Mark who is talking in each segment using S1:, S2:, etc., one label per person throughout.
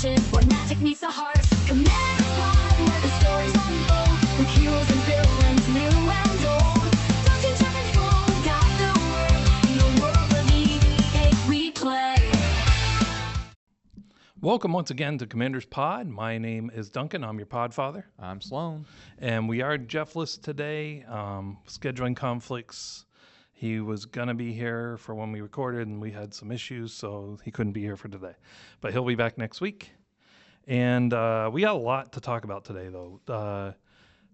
S1: legend where magic meets the heart. Command Pod, where the stories unfold, with heroes and villains new and old. Duncan and Sloan got the word, in the world of EVA we play.
S2: Welcome once again to Commander's Pod. My name is Duncan. I'm your pod father.
S3: I'm Sloan.
S2: And we are Jeffless today. Scheduling conflicts. He was going to be here for when we recorded, and we had some issues, so he couldn't be here for today. But he'll be back next week. And we got a lot to talk about today, though.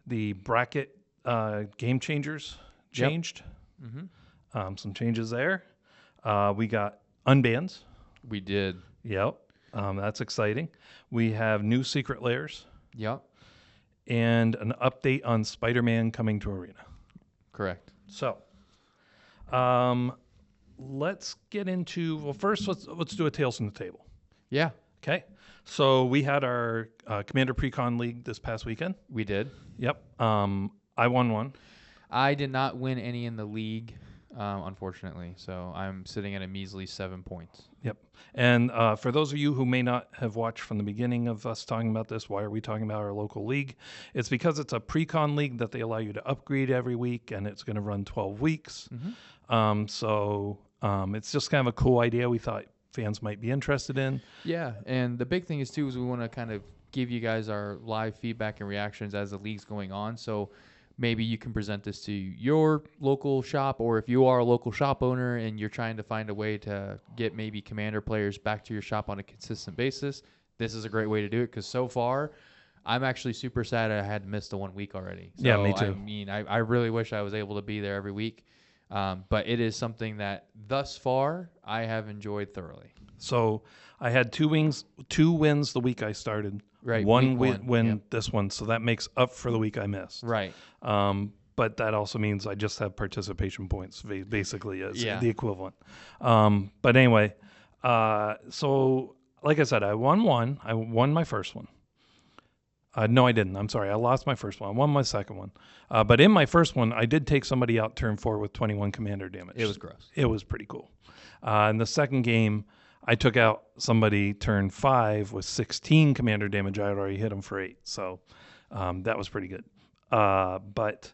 S2: The bracket game changers changed.
S3: Yep. Mm-hmm.
S2: Some changes there. We got unbans.
S3: We did.
S2: Yep. That's exciting. We have new secret lairs.
S3: Yep.
S2: And an update on Spider-Man coming to Arena.
S3: Correct.
S2: So, let's get into, well, first let's do a Tales from the Table.
S3: Yeah.
S2: Okay. So we had our Commander Precon League this past weekend.
S3: We did.
S2: Yep. I won one.
S3: I did not win any in the league, unfortunately. So I'm sitting at a measly 7 points.
S2: Yep. And for those of you who may not have watched from the beginning of us talking about this, why are we talking about our local league? It's because it's a Precon League that they allow you to upgrade every week, and it's going to run 12 weeks.
S3: Mm-hmm.
S2: So it's just kind of a cool idea we thought fans might be interested in.
S3: Yeah, and the big thing is, too, is we want to kind of give you guys our live feedback and reactions as the league's going on. So maybe you can present this to your local shop, or if you are a local shop owner and you're trying to find a way to get maybe Commander players back to your shop on a consistent basis, this is a great way to do it, because so far I'm actually super sad I had missed the 1 week already. So,
S2: yeah, me too.
S3: I mean, I really wish I was able to be there every week, but it is something that thus far I have enjoyed thoroughly.
S2: So I had two wins the week I started.
S3: Right,
S2: One
S3: week
S2: win
S3: yep.
S2: this one, so that makes up for the week I missed.
S3: Right.
S2: But that also means I just have participation points, basically, as the equivalent. But anyway, so like I said, I won one. I won my first one. No, I didn't. I'm sorry. I lost my first one. I won my second one. But in my first one, I did take somebody out turn 4 with 21 commander damage.
S3: It was gross.
S2: It was pretty cool. In the second game, I took out somebody turn 5 with 16 commander damage. I had already hit him for 8. So that was pretty good. But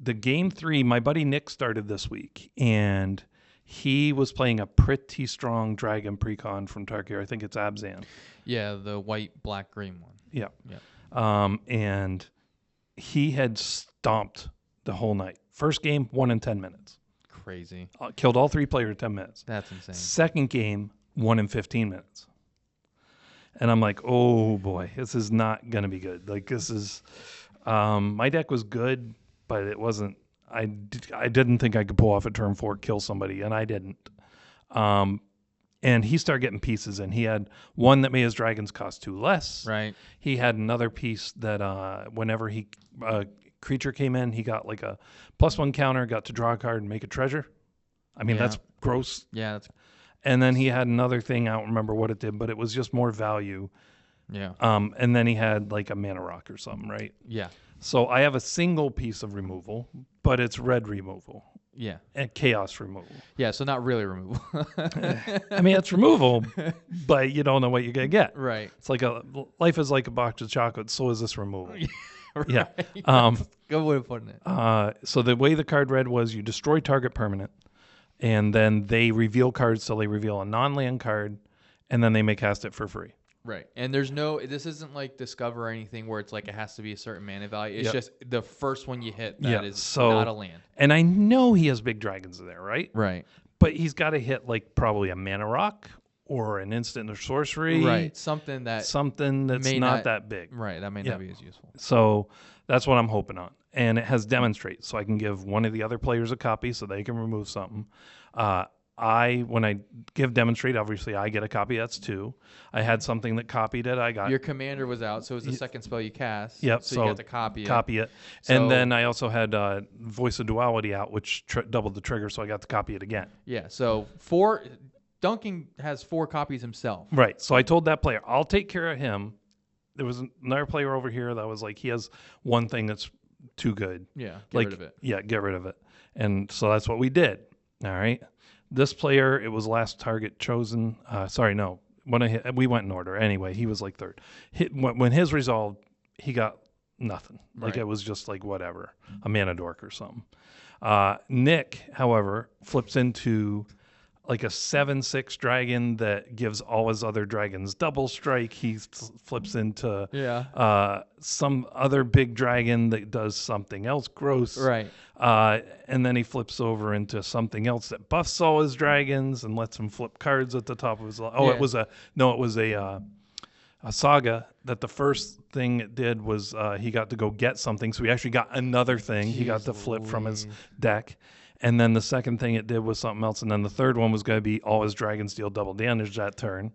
S2: the game 3, my buddy Nick started this week, and he was playing a pretty strong dragon precon from Tarkir. I think it's Abzan.
S3: Yeah, the white, black, green one.
S2: Yeah.
S3: Yeah.
S2: And he had stomped the whole night. First game, 1 in 10 minutes.
S3: Crazy.
S2: Killed all 3 players in 10 minutes.
S3: That's insane.
S2: Second game, 1 in 15 minutes. And I'm like, oh boy, this is not going to be good. Like, this is, my deck was good, but it wasn't, I didn't think I could pull off a turn 4, kill somebody, and I didn't. And he started getting pieces in. He had one that made his dragons cost 2 less.
S3: Right.
S2: He had another piece that whenever he creature came in, he got like a +1 counter, got to draw a card and make a treasure. I mean, that's gross.
S3: Yeah. That's...
S2: And then he had another thing, I don't remember what it did, but it was just more value.
S3: Yeah.
S2: And then he had like a mana rock or something, right?
S3: Yeah.
S2: So I have a single piece of removal, but it's red removal.
S3: Yeah.
S2: And chaos removal.
S3: Yeah, so not really removal.
S2: I mean, it's removal, but you don't know what you're going to get.
S3: Right.
S2: It's like life is like a box of chocolates, so is this removal.
S3: Right.
S2: Yeah.
S3: Good way of putting it.
S2: So the way the card read was you destroy target permanent, and then they reveal cards, so they reveal a non-land card, and then they may cast it for free.
S3: Right. And this isn't like Discover or anything where it's like it has to be a certain mana value. It's just the first one you hit that is not a land.
S2: And I know he has big dragons there, right?
S3: Right.
S2: But he's got to hit like probably a mana rock or an instant or sorcery.
S3: Right. Something that's
S2: not that big.
S3: Right. That may not be as useful.
S2: So that's what I'm hoping on. And it has demonstrate, so I can give one of the other players a copy so they can remove something. When I give demonstrate, obviously I get a copy. That's 2. I had something that copied it. I got
S3: your commander was out, so it was the second spell you cast.
S2: Yep.
S3: So you got to copy it.
S2: So, and then I also had Voice of Duality out, which doubled the trigger, so I got to copy it again.
S3: Yeah. So Duncan has 4 copies himself.
S2: Right. So I told that player, I'll take care of him. There was another player over here that was like, he has one thing that's too good.
S3: Yeah. Get rid of it.
S2: Yeah. Get rid of it. And so that's what we did. All right. This player, it was last target chosen. we went in order. Anyway, he was like third. When his resolved, he got nothing. Like
S3: Right.
S2: it was just like whatever, a mana dork or something. Nick, however, flips into like a 7/6 dragon that gives all his other dragons double strike. He flips into some other big dragon that does something else gross.
S3: Right.
S2: And then he flips over into something else that buffs all his dragons and lets him flip cards at the top of his.
S3: Yeah.
S2: It was a saga that the first thing it did was he got to go get something. So he actually got another thing. He got to flip from his deck. And then the second thing it did was something else. And then the third one was going to be all his dragons deal double damage that turn.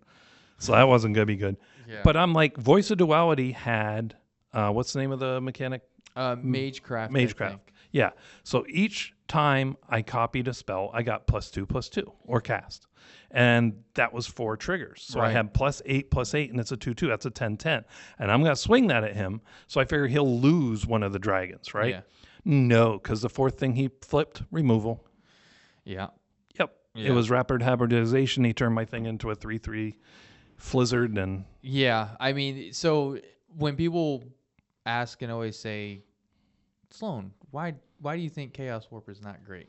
S2: So that wasn't going to be good.
S3: Yeah.
S2: But I'm like, Voice of Duality had, what's the name of the mechanic?
S3: Magecraft.
S2: Magecraft. Yeah. So each time I copied a spell, I got +2/+2 or cast. And that was 4 triggers. So I
S3: Right.
S2: had +8/+8, and it's a 2/2. That's a 10/10. And I'm going to swing that at him. So I figure he'll lose one of the dragons, right?
S3: Yeah.
S2: No, because the fourth thing he flipped, removal.
S3: Yeah.
S2: Yep.
S3: Yeah.
S2: It was rapid hybridization. He turned my thing into a 3/3 Flizzard. And
S3: Yeah. I mean, so when people ask and always say, Sloan, why do you think Chaos Warp is not great?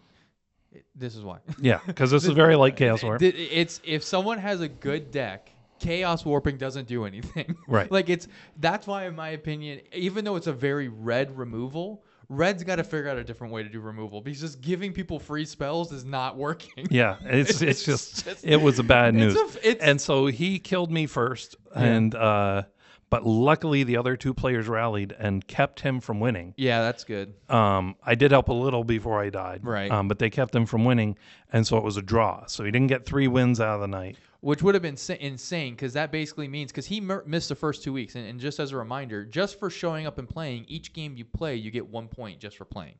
S3: This is why.
S2: yeah, because this is very like Chaos Warp.
S3: It's if someone has a good deck, Chaos Warping doesn't do anything.
S2: Right.
S3: Like that's why, in my opinion, even though it's a very red removal, Red's got to figure out a different way to do removal because just giving people free spells is not working.
S2: Yeah, it's just it was a bad news.
S3: it's-
S2: And so he killed me first, and but luckily the other 2 players rallied and kept him from winning.
S3: Yeah, that's good.
S2: I did help a little before I died,
S3: Right.
S2: But they kept him from winning, and so it was a draw. So he didn't get 3 wins out of the night.
S3: Which would have been insane because that basically means because he missed the first 2 weeks. And just as a reminder, just for showing up and playing, each game you play, you get 1 point just for playing.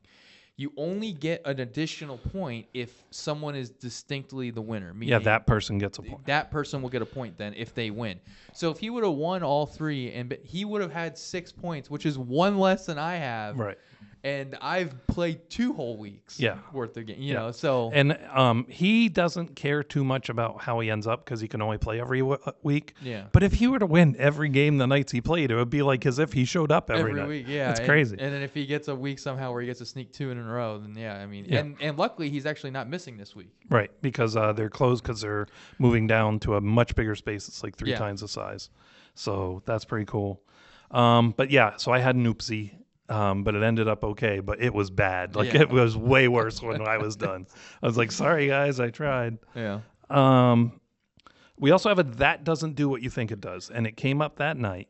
S3: You only get an additional point if someone is distinctly the winner.
S2: Yeah,
S3: Meaning
S2: that person gets a point.
S3: that person will get a point then if they win. So if he would have won all 3, he would have had 6 points, which is 1 less than I have.
S2: Right.
S3: And I've played 2 whole weeks worth of game. You know, so
S2: And he doesn't care too much about how he ends up because he can only play every week.
S3: Yeah.
S2: But if he were to win every game the nights he played, it would be like as if he showed up every night.
S3: week, yeah.
S2: It's crazy.
S3: And then if he gets a week somehow where he gets to sneak 2 in a row, then yeah, I mean,
S2: Yeah.
S3: and luckily he's actually not missing this week.
S2: Right, because they're closed because they're moving down to a much bigger space. It's like 3
S3: Yeah.
S2: times the size. So that's pretty cool. But yeah, so I had an oopsie, but it ended up okay, but it was bad. Like
S3: Yeah.
S2: it was way worse when I was done. I was like, sorry guys, I tried.
S3: Yeah.
S2: We also have a that doesn't do what you think it does. And it came up that night.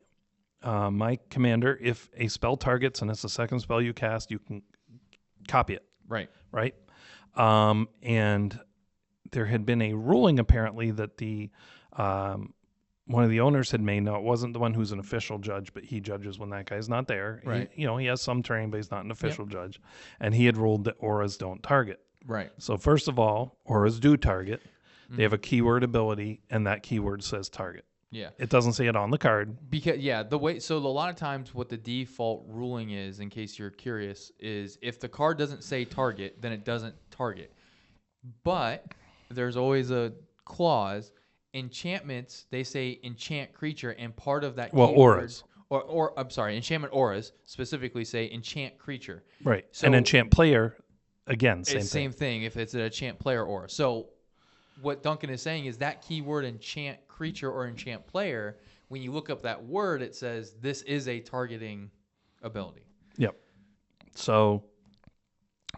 S2: My commander, if a spell targets and it's the second spell you cast, you can copy it.
S3: Right.
S2: Right? And there had been a ruling apparently that the one of the owners had made. Now, it wasn't the one who's an official judge, but he judges when that guy's not there.
S3: Right.
S2: He has some training, but he's not an official judge. And he had ruled that auras don't target.
S3: Right.
S2: So first of all, auras do target. They have a keyword ability, and that keyword says target.
S3: Yeah.
S2: It doesn't say it on the card.
S3: Because so a lot of times what the default ruling is, in case you're curious, is if the card doesn't say target, then it doesn't target. But there's always a clause. Enchantments, they say enchant creature, and part of that
S2: Well,
S3: keyword,
S2: auras.
S3: or I'm sorry, enchantment auras specifically say enchant creature.
S2: Right.
S3: So
S2: and enchant player, again, same
S3: it's
S2: thing.
S3: same thing if it's an enchant player aura. So what Duncan is saying is that keyword enchant creature or enchant player, when you look up that word, it says this is a targeting ability.
S2: Yep. So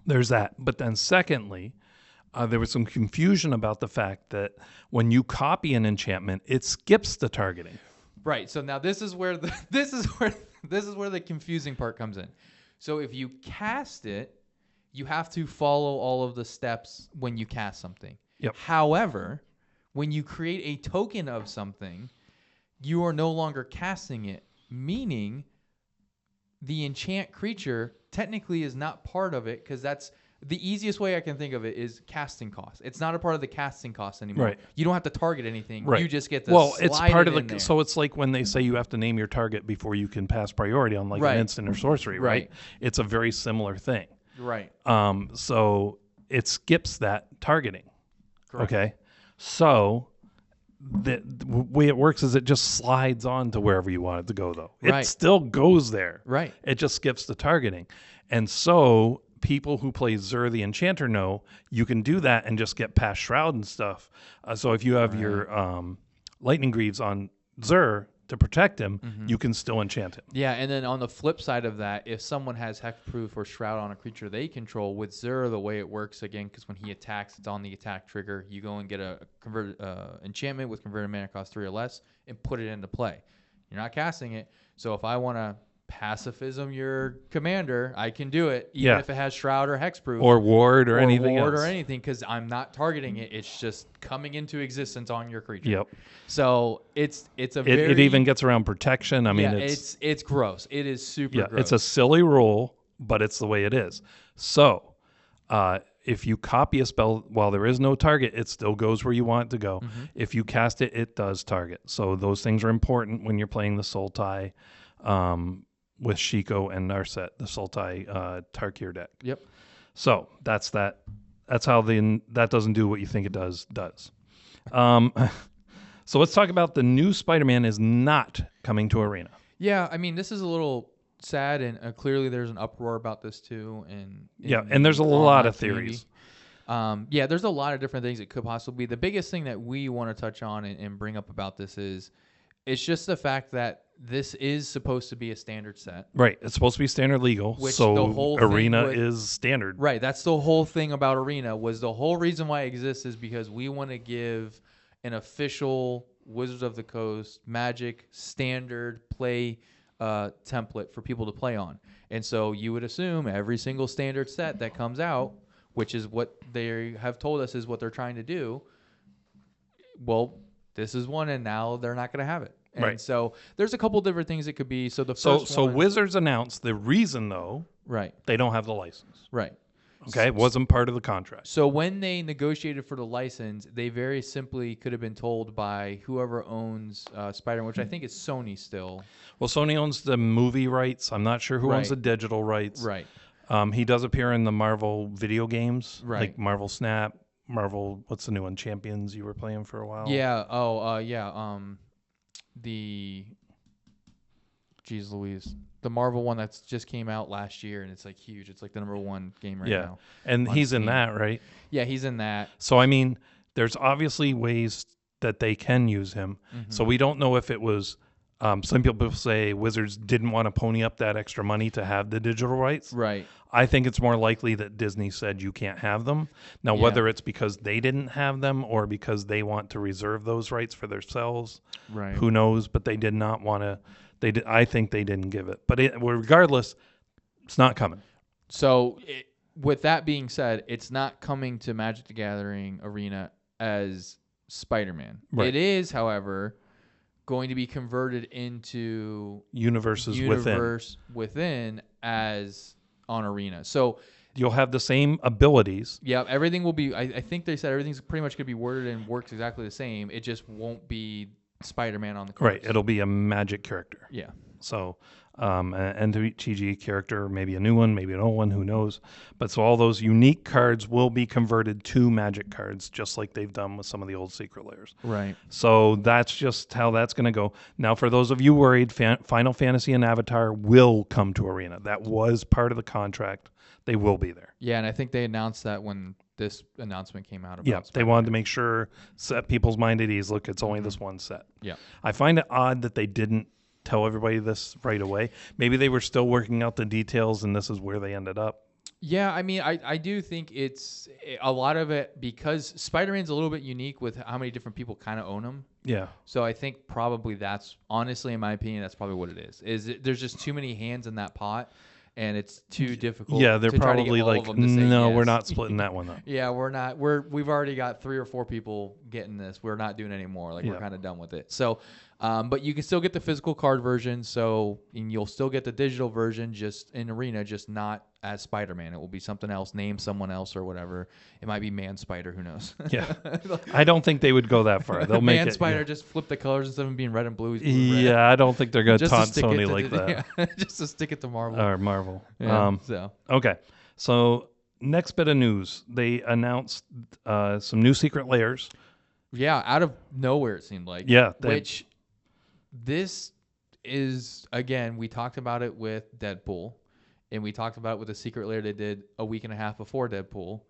S2: there's that. But then secondly, there was some confusion about the fact that when you copy an enchantment, it skips the targeting.
S3: Right. So now this is where the confusing part comes in. So if you cast it, you have to follow all of the steps when you cast something.
S2: Yep.
S3: However, when you create a token of something, you are no longer casting it, meaning the enchant creature technically is not part of it because that's the easiest way I can think of it is casting cost. It's not a part of the casting cost anymore.
S2: Right.
S3: You don't have to target anything.
S2: Right.
S3: You just get to
S2: it's
S3: slide
S2: part
S3: it
S2: of
S3: in
S2: the.
S3: there.
S2: So it's like when they say you have to name your target before you can pass priority on like
S3: Right.
S2: an instant or sorcery, right?
S3: Right.
S2: It's a very similar thing.
S3: Right.
S2: So it skips that targeting.
S3: Correct.
S2: Okay. So the way it works is it just slides on to wherever you want it to go, though.
S3: Right.
S2: It still goes there.
S3: Right.
S2: It just skips the targeting. And so people who play Zur the Enchanter know you can do that and just get past Shroud and stuff. So if you have your Lightning Greaves on Zur to protect him, you can still enchant him.
S3: Yeah, and then on the flip side of that, if someone has Hexproof or Shroud on a creature they control, with Zur, the way it works, again, because when he attacks, it's on the attack trigger, you go and get a converted enchantment with converted mana cost 3 or less and put it into play. You're not casting it, so if I want to pacifism your commander, I can do it, even if it has Shroud or Hexproof.
S2: Or Ward or anything
S3: Ward
S2: else.
S3: or anything, because I'm not targeting it. It's just coming into existence on your creature.
S2: Yep.
S3: So it's a very...
S2: It even gets around protection. I mean,
S3: it's gross. It is super gross.
S2: It's a silly rule, but it's the way it is. So if you copy a spell while there is no target, it still goes where you want it to go. If you cast it, it does target. So those things are important when you're playing the Sultai with Shiko and Narset, the Sultai Tarkir deck.
S3: Yep.
S2: So that's that. That's how that doesn't do what you think it does. So let's talk about the new Spider-Man is not coming to Arena.
S3: Yeah, I mean, this is a little sad, and clearly there's an uproar about this too.
S2: And there's a lot of theories.
S3: There's a lot of different things it could possibly be. The biggest thing that we want to touch on and bring up about this is it's just the fact that this is supposed to be a standard set.
S2: Right. It's supposed to be standard legal.
S3: Which
S2: so
S3: the whole
S2: Arena is standard.
S3: Right. That's the whole thing about Arena. Was the whole reason why it exists is because we want to give an official Wizards of the Coast Magic standard play template for people to play on. And so you would assume every single standard set that comes out, which is what they have told us is what they're trying to do, well, this is one, and now they're not going to have it. And
S2: right.
S3: So there's a couple different things it could be. So the first
S2: so
S3: one,
S2: Wizards announced the reason, though,
S3: right,
S2: they don't have the license.
S3: Right.
S2: Okay, it wasn't part of the contract.
S3: So when they negotiated for the license, they very simply could have been told by whoever owns Spider-Man, which I think is Sony still.
S2: Well, Sony owns the movie rights. I'm not sure who owns the digital rights.
S3: Right.
S2: He does appear in the Marvel video games,
S3: right,
S2: like Marvel Snap, Marvel, what's the new one, Champions you were playing for a while?
S3: Yeah, geez Louise. The Marvel one that's just came out last year, and it's like huge. It's like the #1 game right now.
S2: And he's in that, right?
S3: Yeah, he's in that.
S2: So, I mean, there's obviously ways that they can use him. So we don't know if it was, some people say Wizards didn't want to pony up that extra money to have the digital rights.
S3: Right.
S2: I think it's more likely that Disney said you can't have them. Now, whether it's because they didn't have them or because they want to reserve those rights for themselves,
S3: right,
S2: who knows? But they did not want to. I think they didn't give it. But regardless, it's not coming.
S3: So, with that being said, it's not coming to Magic the Gathering Arena as Spider-Man. Right. It is, however, going to be converted into
S2: universe
S3: within as on Arena. So
S2: you'll have the same abilities.
S3: Yeah, everything will be. I think they said everything's pretty much going to be worded and works exactly the same. It just won't be Spider-Man on the cards.
S2: Right. It'll be a Magic character.
S3: Yeah.
S2: So, an TG character, maybe a new one, maybe an old one, who knows? But so all those unique cards will be converted to Magic cards, just like they've done with some of the old Secret Lairs.
S3: Right.
S2: So that's just how that's going to go. Now, for those of you worried, Final Fantasy and Avatar will come to Arena. That was part of the contract. They will be there.
S3: Yeah, and I think they announced that when this announcement came out. About
S2: Spider-Man. They wanted to make sure, set people's mind at ease. Look, it's only this one set.
S3: Yeah.
S2: I find it odd that they didn't tell everybody this right away. Maybe they were still working out the details, and this is where they ended up.
S3: Yeah, I mean, I do think it's a lot of it because Spider-Man's a little bit unique with how many different people kind of own him.
S2: Yeah.
S3: So I think probably that's, honestly, in my opinion, that's probably what it is. There's just too many hands in that pot. And it's too difficult.
S2: Yeah, they're probably like, no,
S3: yes.
S2: We're not splitting that one up.
S3: Yeah, we're not. We've already got 3 or 4 people getting this. We're not doing it anymore. Like we're kind of done with it. So, but you can still get the physical card version. So, and you'll still get the digital version, just in Arena, just not as Spider-Man. It will be something else, name someone else or whatever. It might be Man Spider. Who knows?
S2: Yeah, I don't think they would go that far. They'll make
S3: Man
S2: it,
S3: Spider just flip the colors instead of being red and blue. He's blue and red.
S2: I don't think they're going to taunt Sony like that.
S3: Yeah, just to stick it to Marvel.
S2: Or Marvel.
S3: Yeah,
S2: Okay, so next bit of news. They announced some new Secret Lairs
S3: Yeah, out of nowhere it seemed like.
S2: Yeah,
S3: Which this is, again, we talked about it with Deadpool, and we talked about it with the Secret Lair they did a week and a half before Deadpool.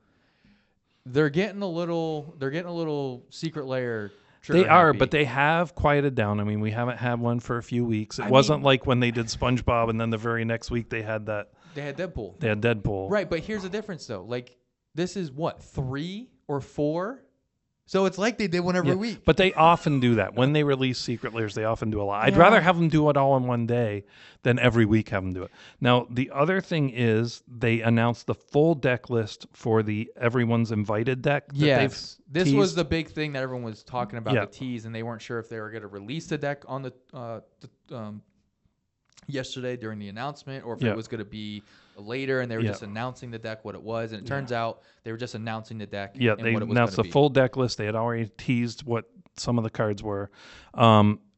S3: They're getting a little Secret Lair.
S2: They are, but they have quieted down. I mean, we haven't had one for a few weeks. It wasn't like when they did SpongeBob, and then the very next week they had that.
S3: They had Deadpool.
S2: They had Deadpool.
S3: Right, but here's the difference, though. Like, this is what, 3 or 4? So it's like they did one every week.
S2: But they often do that. When they release Secret Lairs, they often do a lot. I'd rather have them do it all in one day than every week have them do it. Now, the other thing is they announced the full deck list for the Everyone's Invited deck.
S3: Yes. This
S2: teased.
S3: was the big thing that everyone was talking about,
S2: Yeah.
S3: the tease, and they weren't sure if they were going to release the deck on the yesterday during the announcement, or if it was going to be later, and they were just announcing the deck, what it was, and it turns out they were just announcing the deck.
S2: Yeah,
S3: and
S2: they
S3: what it was
S2: announced the
S3: be.
S2: full deck list. They had already teased what some of the cards were.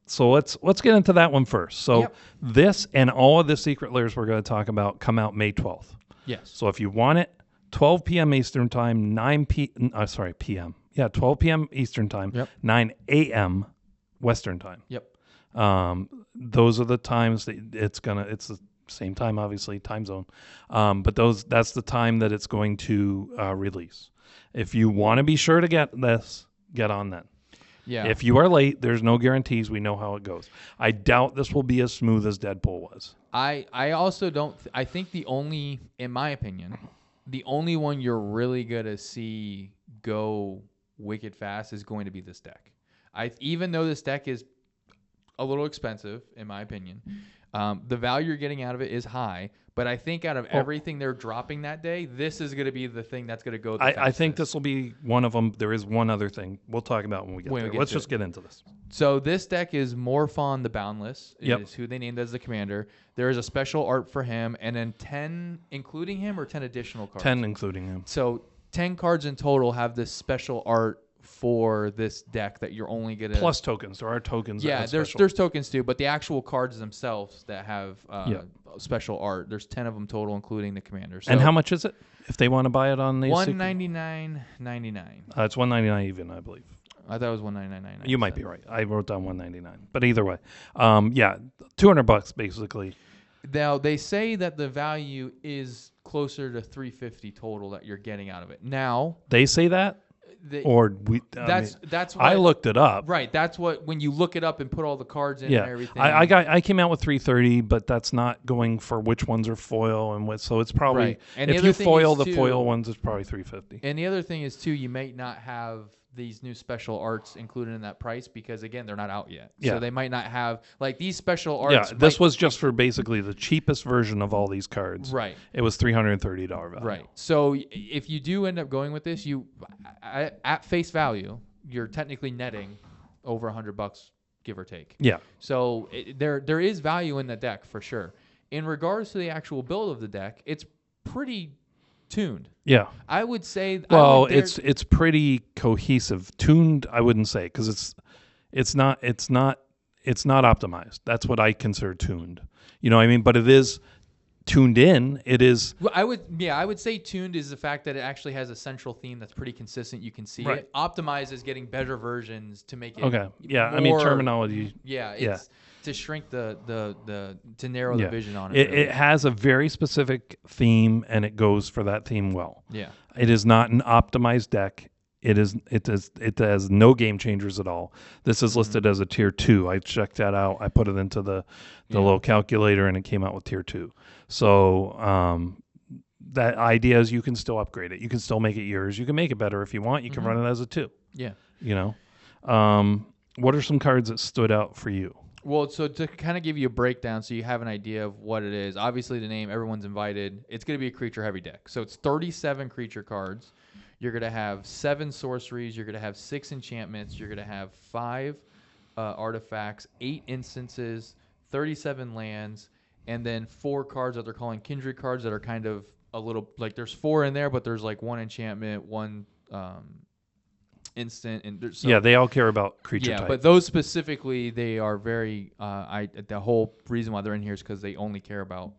S2: So let's get into that one first. So this and all of the Secret Lairs we're going to talk about come out May 12th.
S3: Yes.
S2: So if you want it, 12 p.m. Eastern Time, 12 p.m. Eastern Time, 9 a.m. Western Time.
S3: Yep.
S2: Those are the times that it's the same time, obviously, time zone. But that's the time that it's going to release. If you want to be sure to get this, get on that.
S3: Yeah.
S2: If you are late, there's no guarantees. We know how it goes. I doubt this will be as smooth as Deadpool was.
S3: I also don't. I think in my opinion, the only one you're really gonna see go wicked fast is going to be this deck. Even though this deck is a little expensive, in my opinion, the value you're getting out of it is high. But I think out of everything they're dropping that day, this is going to be the thing that's going to go the fastest.
S2: I think this will be one of them. There is one other thing we'll talk about when we get there. Let's just get into this.
S3: So this deck is Morphon the Boundless. Is who they named as the commander. There is a special art for him, and then 10 including him or 10 additional cards?
S2: 10 including him.
S3: So 10 cards in total have this special art for this deck that you're only gonna
S2: plus tokens. There are tokens.
S3: Yeah, there's tokens too, but the actual cards themselves that have special art. There's 10 of them total, including the commander. So
S2: and how much is it if they want to buy it on the
S3: $199.99?
S2: It's $199 even, I believe.
S3: I thought it was $199.99.
S2: You might be right. I wrote down $199, but either way, $200 basically.
S3: Now they say that the value is closer to $350 total that you're getting out of it. Now
S2: they say that. That's what I looked it up.
S3: Right, that's what when you look it up and put all the cards in and everything.
S2: I came out with 330, but that's not going for which ones are foil and what. So it's probably
S3: right. And
S2: if you foil the foil ones, it's probably 350.
S3: And the other thing is too, you may not have these new special arts included in that price because again they're not out yet. So they might not have like these special arts.
S2: Yeah, this was just for basically the cheapest version of all these cards.
S3: Right.
S2: It was $330 value.
S3: Right. So if you do end up going with this, you at face value, you're technically netting over $100, give or take.
S2: Yeah.
S3: So there is value in the deck for sure. In regards to the actual build of the deck, it's pretty tuned.
S2: Yeah.
S3: I would say.
S2: Well, it's pretty cohesive. Tuned, I wouldn't say, because it's not optimized. That's what I consider tuned. You know what I mean? But it is tuned in. It is.
S3: Well, I would say tuned is the fact that it actually has a central theme that's pretty consistent. You can see it. Optimized is getting better versions to make it.
S2: Okay. Yeah.
S3: More,
S2: I mean terminology.
S3: Yeah. It's to shrink to narrow the vision on it.
S2: It has a very specific theme, and it goes for that theme well.
S3: Yeah.
S2: It is not an optimized deck. It has no game changers at all. This is listed as a tier 2. I checked that out. I put it into the little calculator, and it came out with tier 2. So that idea is you can still upgrade it. You can still make it yours. You can make it better if you want. You can run it as a 2. Yeah. You know. What are some cards that stood out for you?
S3: Well, so to kind of give you a breakdown so you have an idea of what it is, obviously the name, Everyone's Invited, it's going to be a creature-heavy deck. So it's 37 creature cards. You're going to have 7 sorceries. You're going to have 6 enchantments. You're going to have 5 artifacts, 8 instances, 37 lands, and then 4 cards that they're calling kindred cards that are kind of a little, like there's 4 in there, but there's like 1 enchantment, 1 instant, and
S2: they all care about creature type.
S3: But those specifically, they are very the whole reason why they're in here is because they only care about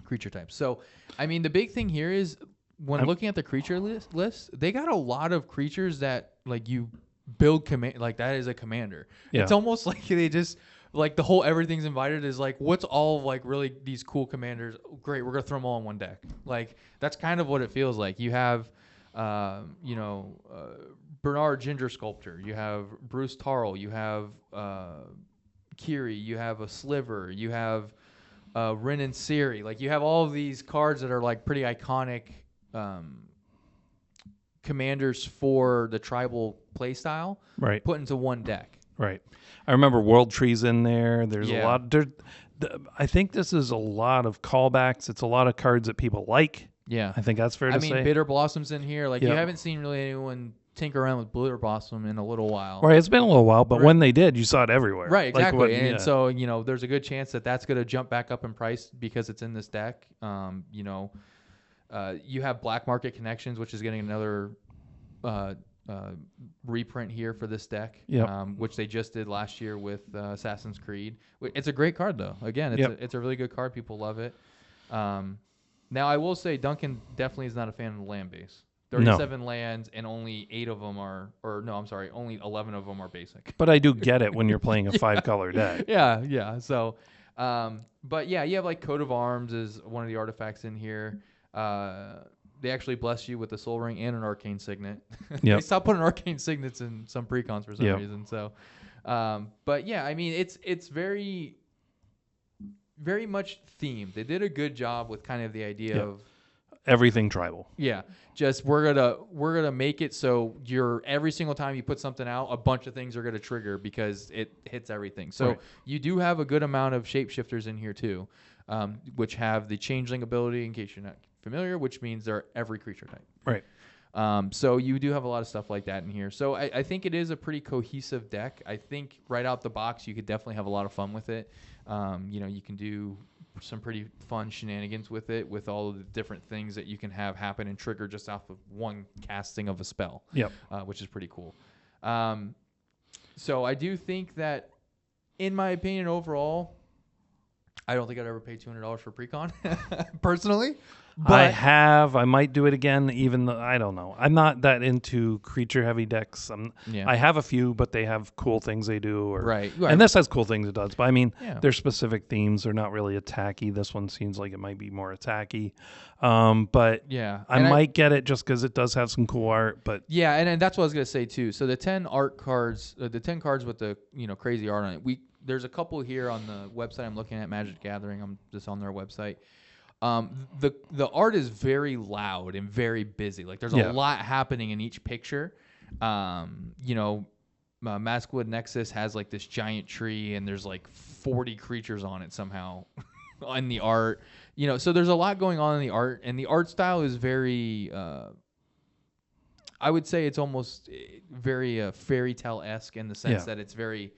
S3: creature types. So I mean the big thing here is when looking at the creature list, they got a lot of creatures that like you build command like that is a commander.
S2: Yeah.
S3: It's almost like they just like the whole everything's invited is like what's all of like really these cool commanders. Great, we're gonna throw them all in one deck. Like that's kind of what it feels like. You have, Bernard Ginger Sculptor. You have Bruce Tarl. You have Kiri. You have a Sliver. You have Rin and Siri. Like you have all of these cards that are like pretty iconic commanders for the tribal playstyle.
S2: Right.
S3: Put into one deck.
S2: Right. I remember World Tree's in there. There's
S3: Yeah.
S2: a lot. I think this is a lot of callbacks. It's a lot of cards that people like.
S3: Yeah.
S2: I think that's fair to say.
S3: Bitter Blossom's in here. Like you
S2: Yep.
S3: haven't seen really anyone tinker around with Bitter Blossom in a little while.
S2: Right. It's been a little while, but
S3: Right.
S2: when they did, you saw it everywhere.
S3: Right,
S2: Like
S3: exactly.
S2: what-
S3: And
S2: yeah.
S3: so, there's a good chance that that's going to jump back up in price because it's in this deck. You have Black Market Connections, which is getting another reprint here for this deck,
S2: Yep.
S3: which they just did last year with Assassin's Creed. It's a great card, though. Again, it's a really good card. People love it. Now, I will say Duncan definitely is not a fan of the land base. 37 lands, and only 8 of them only 11 of them are basic.
S2: But I do get it when you're playing a 5-color deck.
S3: Yeah. So, but yeah, you have like Coat of Arms is one of the artifacts in here. They actually bless you with a Soul Ring and an Arcane Signet. They
S2: Yep.
S3: stopped putting Arcane Signets in some precons for some
S2: Yep.
S3: reason. So, but yeah, I mean, it's very, very much themed. They did a good job with kind of the idea
S2: Yep.
S3: of.
S2: Everything tribal.
S3: Yeah, just we're gonna make it so every single time you put something out, a bunch of things are gonna trigger because it hits everything. So
S2: Right.
S3: you do have a good amount of shapeshifters in here too, which have the changeling ability. In case you're not familiar, which means they're every creature type.
S2: Right.
S3: So you do have a lot of stuff like that in here. So I think it is a pretty cohesive deck. I think right out the box you could definitely have a lot of fun with it. You can do some pretty fun shenanigans with it, with all of the different things that you can have happen and trigger just off of one casting of a spell.
S2: Yep.
S3: Which is pretty cool. So I do think that, in my opinion, overall, I don't think I'd ever pay $200 for Precon, personally. But
S2: I might do it again, even though I don't know. I'm not that into creature heavy decks.
S3: Yeah.
S2: I have a few, but they have cool things they do.
S3: Right.
S2: And this has cool things it does. But I mean,
S3: Yeah.
S2: there's specific themes. They're not really attacky. This one seems like it might be more attacky. But
S3: yeah,
S2: I might get it just because it does have some cool art. But
S3: yeah, and that's what I was gonna say too. So the 10 art cards, the 10 cards with the crazy art on it. There's a couple here on the website I'm looking at, Magic Gathering. I'm just on their website. The art is very loud and very busy. Like there's a lot happening in each picture. Maskwood Nexus has like this giant tree and there's like 40 creatures on it somehow in the art. So there's a lot going on in the art, and the art style is very I would say it's almost very fairy tale-esque in the sense that it's very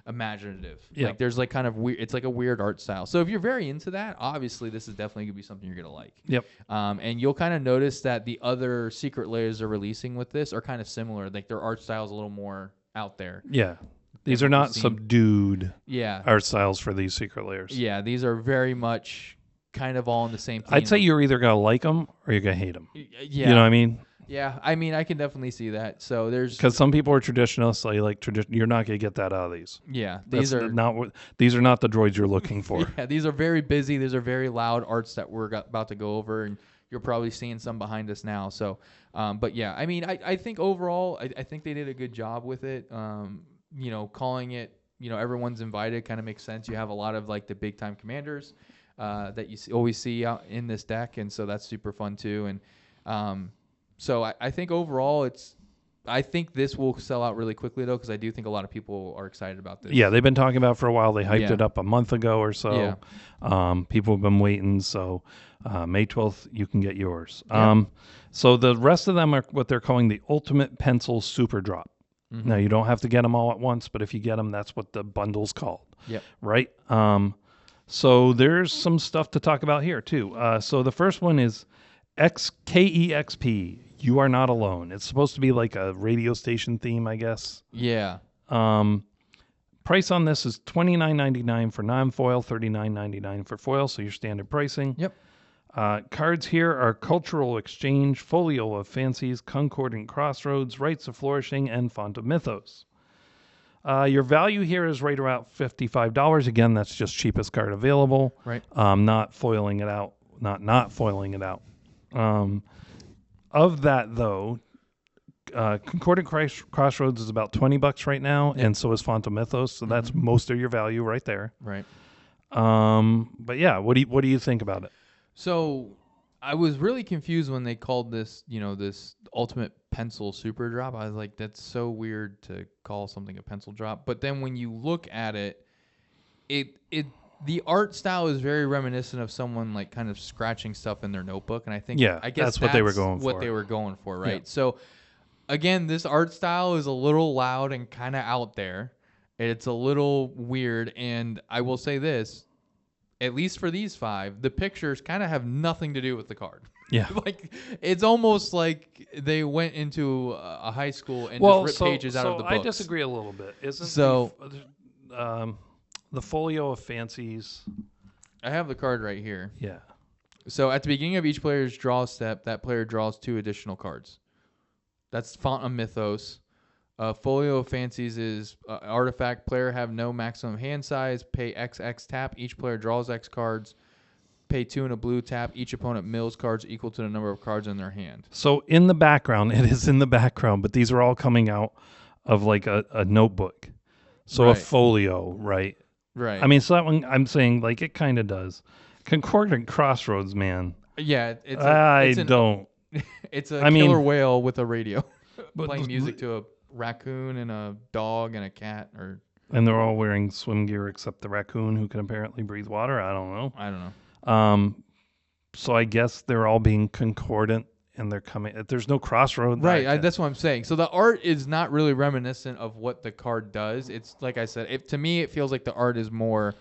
S3: imaginative.
S2: Yeah.
S3: Like there's like kind of weird, it's like a weird art style. So if you're very into that, obviously this is definitely gonna be something you're gonna like.
S2: Yep.
S3: And you'll kind of notice that the other Secret Lairs are releasing with this are kind of similar. Like their art style is a little more out there.
S2: Yeah. These
S3: than
S2: are
S3: what
S2: not
S3: we've seen.
S2: subdued
S3: Yeah.
S2: art styles for these Secret Lairs.
S3: Yeah. These are very much kind of all in the same theme.
S2: I'd say you're either going to like them or you're going to hate them.
S3: Yeah.
S2: You know what I mean?
S3: Yeah. I mean, I can definitely see that. So there's.
S2: Because some people are traditionalists. They like tradition. You're not going to get that out of these.
S3: Yeah.
S2: These are not the droids you're looking for.
S3: Yeah, these are very busy. These are very loud arts that we're about to go over, and you're probably seeing some behind us now. So, but yeah, I mean, I think overall, I think they did a good job with it. Calling it, everyone's invited kind of makes sense. You have a lot of like the big time commanders that you always see out in this deck, and so that's super fun too. And so I think overall, I think this will sell out really quickly though, because I do think a lot of people are excited about this.
S2: Yeah, they've been talking about it for a while. They hyped
S3: Yeah.
S2: it up a month ago or so.
S3: Yeah.
S2: People have been waiting. So May 12th, you can get yours.
S3: Yeah.
S2: So the rest of them are what they're calling the Ultimate Pencil Superdrop.
S3: Mm-hmm.
S2: Now, you don't have to get them all at once, but if you get them, that's what the bundle's called.
S3: Yep.
S2: Right? So there's some stuff to talk about here, too. So the first one is KEXP. You Are Not Alone. It's supposed to be like a radio station theme, I guess.
S3: Yeah.
S2: Price on this is $29.99 for non-foil, $39.99 for foil, so your standard pricing.
S3: Yep.
S2: Cards here are Cultural Exchange, Folio of Fancies, Concordant Crossroads, Rites of Flourishing, and Font of Mythos. Your value here is right around $55. Again, that's just cheapest card available.
S3: Right.
S2: Not foiling it out. Not foiling it out. Of that, though, Concordant Crossroads is about $20 right now, and so is Font of Mythos. So that's most of your value right there.
S3: Right.
S2: But yeah, what do you think about it?
S3: So I was really confused when they called this, this ultimate pencil super drop. I was like, that's so weird to call something a pencil drop. But then when you look at it, the art style is very reminiscent of someone like kind of scratching stuff in their notebook. And I think, I guess
S2: that's what they were going
S3: what
S2: for.
S3: they were going for, right?
S2: Yeah.
S3: So again, this art style is a little loud and kind of out there. It's a little weird. And I will say this, at least for these 5, the pictures kind of have nothing to do with the card.
S2: Yeah.
S3: Like, it's almost like they went into a high school and just ripped pages out of the books.
S2: I disagree a little bit. The Folio of Fancies?
S3: I have the card right here.
S2: Yeah.
S3: So at the beginning of each player's draw step, that player draws 2 additional cards. That's Font of Mythos. Folio of Fancies is artifact. Player have no maximum hand size. Pay XX tap. Each player draws X cards. Pay 2 and a blue tap. Each opponent mills cards equal to the number of cards in their hand.
S2: So in the background, it is in the background, but these are all coming out of like a notebook. So
S3: Right.
S2: a folio, right?
S3: Right.
S2: I mean, so that one I'm saying like it kind of does. Concordant Crossroads, man.
S3: Yeah. It's a killer whale with a radio playing music to a raccoon and a dog and a cat.
S2: And they're all wearing swim gear except the raccoon, who can apparently breathe water. I don't know. So I guess they're all being concordant, and they're coming. There's no crossroad.
S3: Right. That's what I'm saying. So the art is not really reminiscent of what the card does. It's like I said. To me, it feels like the art is more.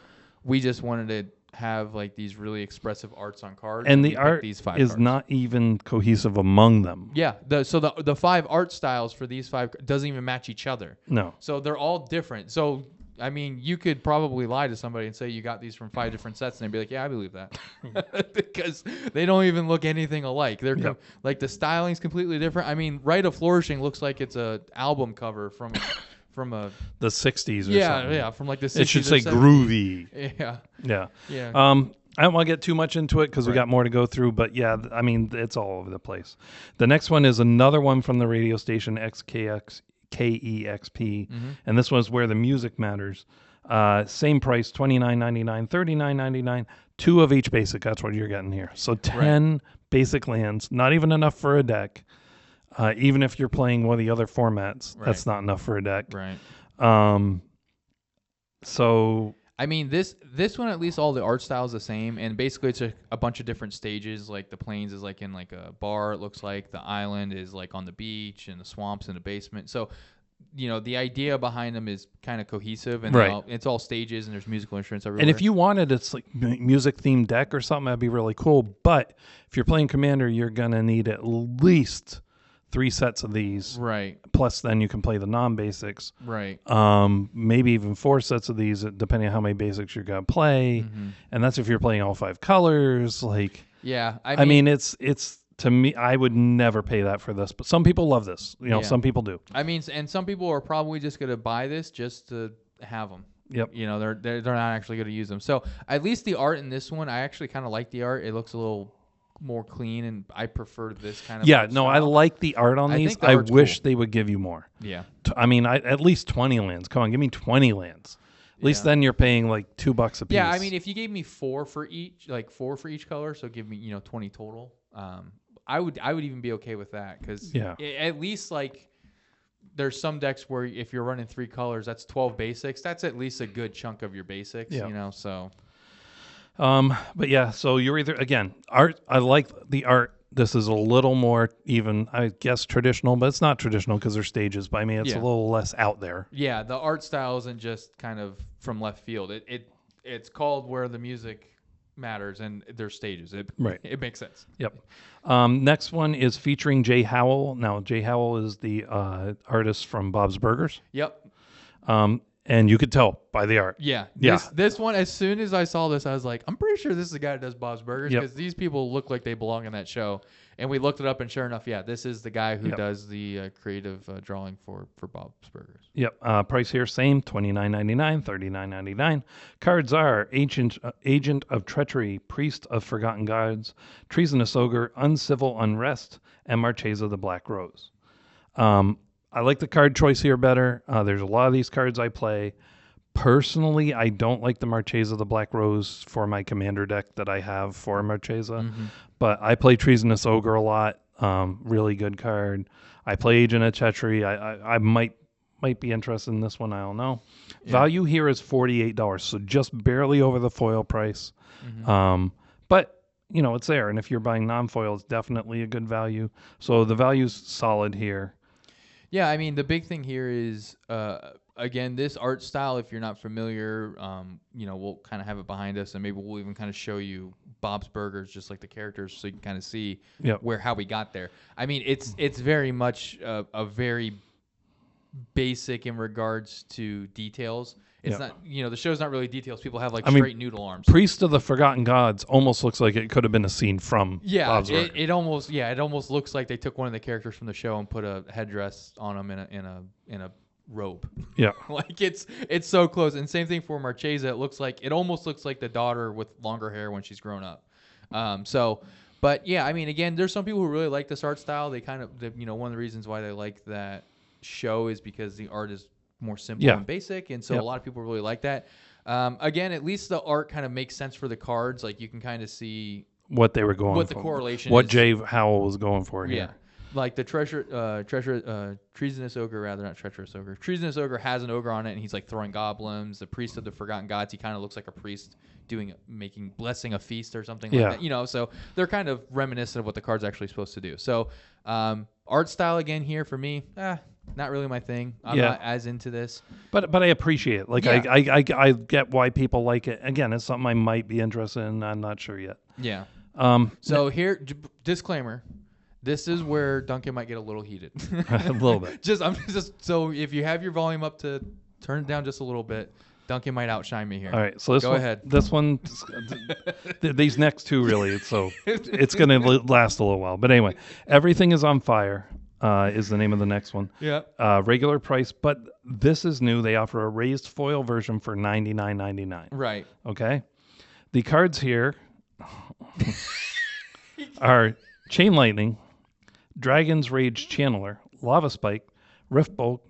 S3: We just wanted to have like these really expressive arts on cards,
S2: and the art
S3: these 5
S2: is
S3: cards.
S2: not even cohesive among them.
S3: Yeah. The 5 art styles for these 5 doesn't even match each other.
S2: No.
S3: So they're all different. So I mean, you could probably lie to somebody and say you got these from 5 different sets, and they'd be like, "Yeah, I believe that," because they don't even look anything alike. They're like the styling's completely different. I mean, Rite of Flourishing looks like it's a album cover from
S2: the 60s or something.
S3: Yeah, from like the 60s.
S2: It should say
S3: 70s.
S2: groovy.
S3: Yeah.
S2: I don't want to get too much into it because we got more to go through, but yeah, I mean, it's all over the place. The next one is another one from the radio station XKEXP, and this one's Where the Music Matters. Same price, $29.99, $39.99, 2 of each basic. That's what you're getting here. So 10 basic lands, not even enough for a deck. Even if you're playing one of the other formats, that's not enough for a deck.
S3: Right.
S2: So
S3: I mean, this one, at least all the art style is the same, and basically it's a bunch of different stages. Like the plains is like in like a bar, it looks like. The island is like on the beach, and the swamps in the basement. So, the idea behind them is kind of cohesive, and it's all stages, and there's musical instruments everywhere.
S2: And if you wanted it's like music themed deck or something, that'd be really cool. But if you're playing Commander, you're gonna need at least 3 sets of these.
S3: Right.
S2: Plus, then you can play the non-basics.
S3: Right.
S2: Maybe even 4 sets of these, depending on how many basics you're gonna play. And that's if you're playing all 5 colors. Like,
S3: yeah,
S2: I mean, it's to me, I would never pay that for this. But some people love this. Some people do.
S3: I mean, and some people are probably just gonna buy this just to have them.
S2: Yep.
S3: They're not actually gonna use them. So at least the art in this one, I actually kind of like the art. It looks a little more clean, and I prefer this kind of art style.
S2: I like the art on these. I wish they would give you more.
S3: Yeah.
S2: I mean, at least 20 lands. Come on, give me 20 lands. At least then you're paying like $2 a piece.
S3: Yeah, I mean, if you gave me 4 for each color, so give me 20 total. I would even be okay with that, because at least like there's some decks where if you're running 3 colors, that's 12 basics. That's at least a good chunk of your basics. So.
S2: But yeah, so you're either, again, art, I like the art. This is a little more even, I guess, traditional, but it's not traditional because they're stages. But I mean, it's a little less out there.
S3: Yeah, the art style isn't just kind of from left field. It's called Where the Music Matters, and there's stages. It makes sense.
S2: Yep. Next one is featuring Jay Howell. Now, Jay Howell is the artist from Bob's Burgers.
S3: Yep.
S2: And you could tell by the art.
S3: Yeah.
S2: Yeah.
S3: This one, as soon as I saw this, I was like, I'm pretty sure this is the guy that does Bob's Burgers
S2: Yep.
S3: because these people look like they belong in that show. And we looked it up, and sure enough, yeah, this is the guy who does the creative drawing for Bob's Burgers.
S2: Yep. Price here, same, $29.99, $39.99. Cards are Agent of Treachery, Priest of Forgotten Gods, Treasonous Ogre, Uncivil Unrest, and Marchesa the Black Rose. I like the card choice here better. There's a lot of these cards I play. Personally, I don't like the Marchesa the Black Rose for my commander deck that I have for Marchesa. But I play Treasonous Ogre a lot. Really good card. I play Agent of Treachery. I might be interested in this one. I don't know. Yeah. Value here is $48, so just barely over the foil price. But, you know, it's there. And if you're buying non-foil, it's definitely a good value. So the value's solid here.
S3: Yeah, I mean, the big thing here is, again, this art style, if you're not familiar, you know, we'll kind of have it behind us, and maybe we'll even kind of show you Bob's Burgers, just like the characters, so you can kind of see how we got there. I mean, it's very much a very basic in regards to details. It's not, you know, the show's not really details. People have like straight noodle arms.
S2: Priest of the Forgotten Gods almost looks like it could have been a scene from Bob's Burgers.
S3: It almost looks like they took one of the characters from the show and put a headdress on him in a robe.
S2: Yeah.
S3: Like it's so close. And same thing for Marchesa. It almost looks like the daughter with longer hair when she's grown up. But yeah, I mean, again, there's some people who really like this art style. They kind of, you know, one of the reasons why they like that show is because the art is more simple and basic, and so a lot of people really like that. Again, at least the art kind of makes sense for the cards. Like you can kind of see
S2: what they were going for.
S3: What the correlation
S2: what
S3: is.
S2: Jay Howell was going for here.
S3: Yeah. Like the Treasonous Ogre, rather, not Treacherous Ogre. Treasonous Ogre has an ogre on it, and he's like throwing goblins. The Priest of the Forgotten Gods, he kind of looks like a priest blessing a feast or something like that. You know, so they're kind of reminiscent of what the card's actually supposed to do. So art style again here for me, not really my thing. I'm not as into this. But
S2: I appreciate it. Like I get why people like it. Again, it's something I might be interested in. I'm not sure yet.
S3: Yeah. So here, disclaimer. This is where Duncan might get a little heated.
S2: A little bit.
S3: So if you have your volume up, to turn it down just a little bit, Duncan might outshine me here.
S2: All right. So this
S3: Go ahead.
S2: This one, these next two really. So it's going to last a little while. But anyway, Everything is on Fire is the name of the next one.
S3: Yeah.
S2: Regular price, but this is new. They offer a raised foil version for $99.99.
S3: Right.
S2: Okay. The cards here are Chain Lightning, Dragon's Rage Channeler, Lava Spike, Rift Bolt,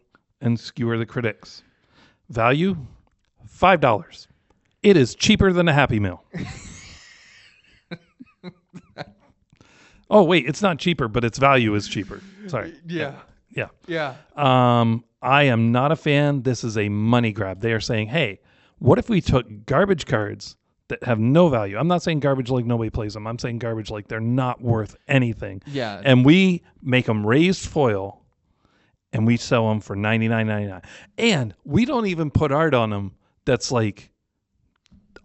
S2: and Skewer the Critics. Value, $5. It is cheaper than a Happy Meal. Oh, wait, it's not cheaper, but its value is cheaper. Sorry.
S3: Yeah.
S2: I am not a fan. This is a money grab. They are saying, hey, what if we took garbage cards that have no value? I'm not saying garbage like nobody plays them. I'm saying garbage like they're not worth anything.
S3: Yeah.
S2: And we make them raised foil, and we sell them for $99.99. And we don't even put art on them that's like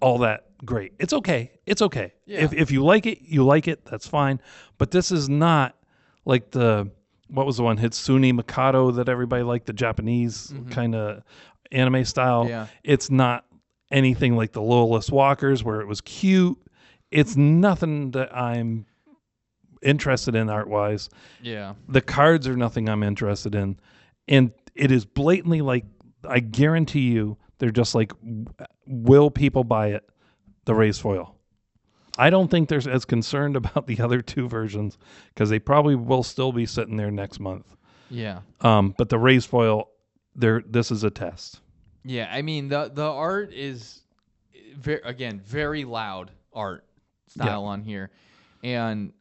S2: all that great. It's okay. It's okay.
S3: Yeah.
S2: If you like it, you like it. That's fine. But this is not like what was the one, Hitsune Mikado, that everybody liked, the Japanese kind of anime style.
S3: Yeah.
S2: It's not anything like the Lawless Walkers where it was cute. It's nothing that I'm interested in art-wise.
S3: Yeah.
S2: The cards are nothing I'm interested in. And it is blatantly like, I guarantee you, they're just like, will people buy it? The raised foil. I don't think they're as concerned about the other two versions because they probably will still be sitting there next month.
S3: Yeah.
S2: But the raised foil, this is a test.
S3: Yeah, I mean the art is very loud art style on here, and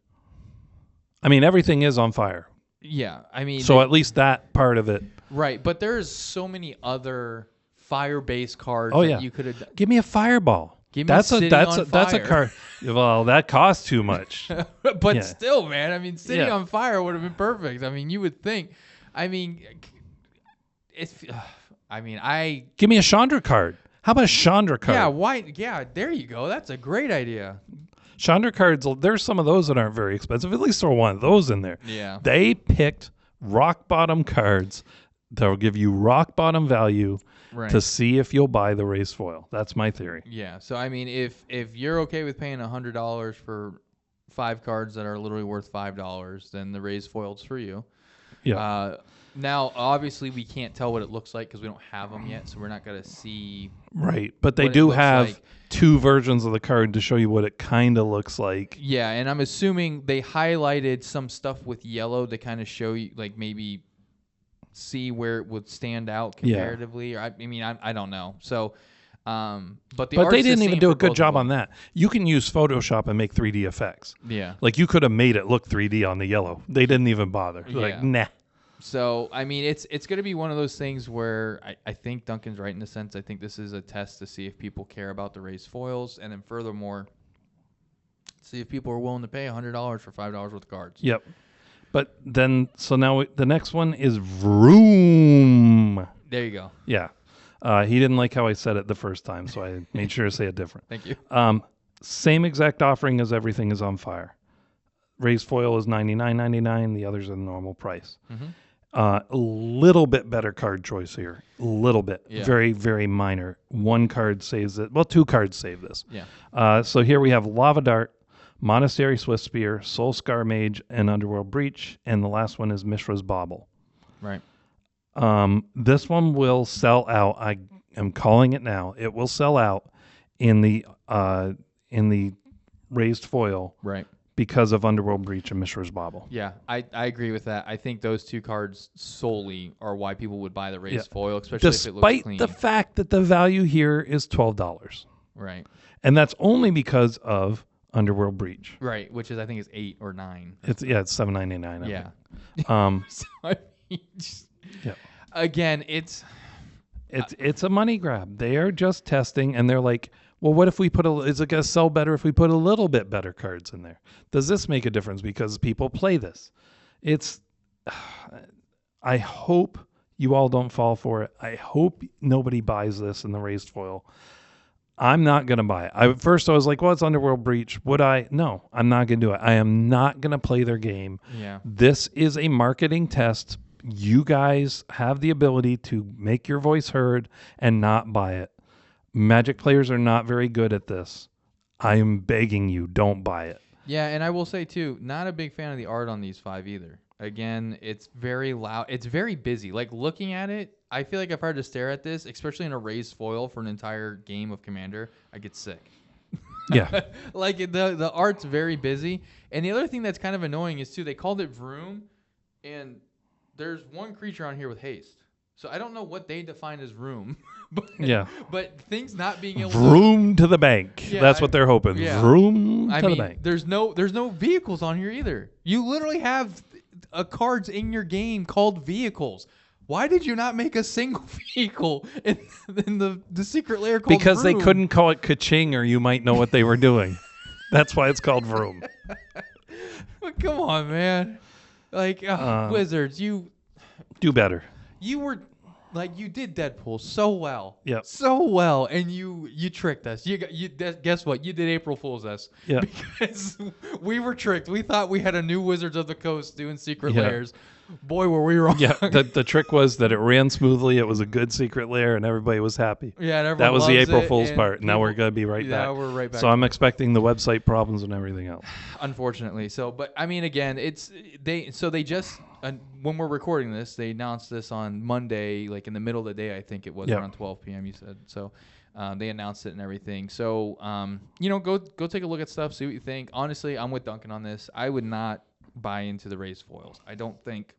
S2: I mean everything is on fire.
S3: Yeah, I mean
S2: so at least that part of it,
S3: right? But there's so many other fire-based cards that you could have.
S2: Give me a fireball.
S3: Give me that's
S2: a card. Well, that costs too much.
S3: But still, man, I mean, City on Fire would have been perfect. I mean, you would think. I mean, give me a Chandra card. How about a Chandra card? Yeah, why? Yeah, there you go. That's a great idea.
S2: Chandra cards. There's some of those that aren't very expensive. At least throw one of those in there.
S3: Yeah.
S2: They picked rock bottom cards that will give you rock bottom value.
S3: Right.
S2: to see if you'll buy the raised foil. That's my theory.
S3: Yeah. So I mean, if you're okay with paying $100 for 5 cards that are literally worth $5, then the raised foil's for you.
S2: Yeah.
S3: Now, obviously, we can't tell what it looks like because we don't have them yet, so we're not going to see.
S2: Right. But they
S3: what it
S2: do
S3: looks
S2: have
S3: like.
S2: 2 versions of the card to show you what it kind of looks like.
S3: Yeah, and I'm assuming they highlighted some stuff with yellow to kind of show you, like maybe see where it would stand out comparatively.
S2: Yeah.
S3: Or I mean, I don't know. So, but the
S2: But
S3: art's
S2: they
S3: the
S2: didn't even
S3: same
S2: do
S3: for
S2: a good
S3: both
S2: job
S3: of
S2: on
S3: them.
S2: that. You can use Photoshop and make 3D effects.
S3: Yeah.
S2: Like you could have made it look 3D on the yellow. They didn't even bother.
S3: Yeah.
S2: Like, nah.
S3: So, I mean, it's going to be one of those things where I think Duncan's right in a sense. I think this is a test to see if people care about the raised foils. And then furthermore, see if people are willing to pay $100 for $5 worth of cards.
S2: Yep. But then, so now the next one is Vroom.
S3: There you go.
S2: Yeah. He didn't like how I said it the first time, so I made sure to say it different.
S3: Thank you.
S2: Same exact offering as Everything is on Fire. Raised foil is $99.99. The others are the normal price. A little bit better card choice here. A little bit.
S3: Yeah.
S2: Very, very minor. 1 card saves it. Well, 2 cards save this.
S3: Yeah.
S2: So here we have Lava Dart, Monastery Swift Spear, Soul Scar Mage, and Underworld Breach. And the last one is Mishra's Bauble.
S3: Right.
S2: This one will sell out. I am calling it now. It will sell out in the raised foil.
S3: Right.
S2: Because of Underworld Breach and Mishra's Bauble.
S3: Yeah, I agree with that. I think those 2 cards solely are why people would buy the raised foil, especially if it looks
S2: Despite
S3: clean.
S2: the fact that the value here is $12.
S3: Right.
S2: And that's only because of Underworld Breach.
S3: Right, which is I think is 8 or 9.
S2: It's $7.99.
S3: Yeah.
S2: So,
S3: I mean, again, it's
S2: a money grab. They are just testing, and they're like, well, what if we is it going to sell better if we put a little bit better cards in there? Does this make a difference because people play this? I hope you all don't fall for it. I hope nobody buys this in the raised foil. I'm not going to buy it. At first I was like, well, it's Underworld Breach. Would I? No, I'm not going to do it. I am not going to play their game.
S3: Yeah.
S2: This is a marketing test. You guys have the ability to make your voice heard and not buy it. Magic players are not very good at this. I am begging you, don't buy it.
S3: Yeah, and I will say too, not a big fan of the art on these 5 either. Again, it's very loud. It's very busy. Like looking at it, I feel like if I were to stare at this, especially in a raised foil for an entire game of Commander, I get sick.
S2: Yeah.
S3: Like the art's very busy. And the other thing that's kind of annoying is too, they called it Vroom, and there's 1 creature on here with haste. So I don't know what they define as room. But things not being able
S2: Vroom to the bank.
S3: Yeah,
S2: That's what they're hoping.
S3: yeah.
S2: Vroom
S3: I
S2: to
S3: mean,
S2: the bank.
S3: there's no vehicles on here either. You literally have cards in your game called vehicles. Why did you not make a single vehicle in the Secret Lair called
S2: Because they
S3: Vroom?
S2: couldn't call it ka-ching or you might know what they were doing. That's why it's called Vroom.
S3: But come on, man. Like Wizards, you
S2: Do better.
S3: were like you did Deadpool so well.
S2: Yep.
S3: So well, and you tricked us. Guess what? You did April Fool's us.
S2: Yeah.
S3: Because we were tricked. We thought we had a new Wizards of the Coast doing Secret
S2: Yeah.
S3: Lairs. Boy, were we wrong.
S2: Yeah, the trick was that it ran smoothly. It was a good secret lair, and everybody was happy.
S3: Yeah, and everyone
S2: That was the
S3: loves
S2: April
S3: it,
S2: Fool's
S3: and
S2: part. Now we're
S3: people-
S2: going to be right back.
S3: Now we're right back.
S2: So I'm expecting the website problems and everything else.
S3: Unfortunately. So, but I mean, again, they just when we're recording this, they announced this on Monday, like in the middle of the day, I think it was
S2: Yep.
S3: around 12 p.m. You said so. They announced it and everything. So, go take a look at stuff, see what you think. Honestly, I'm with Duncan on this. I would not buy into the raised foils. I don't think.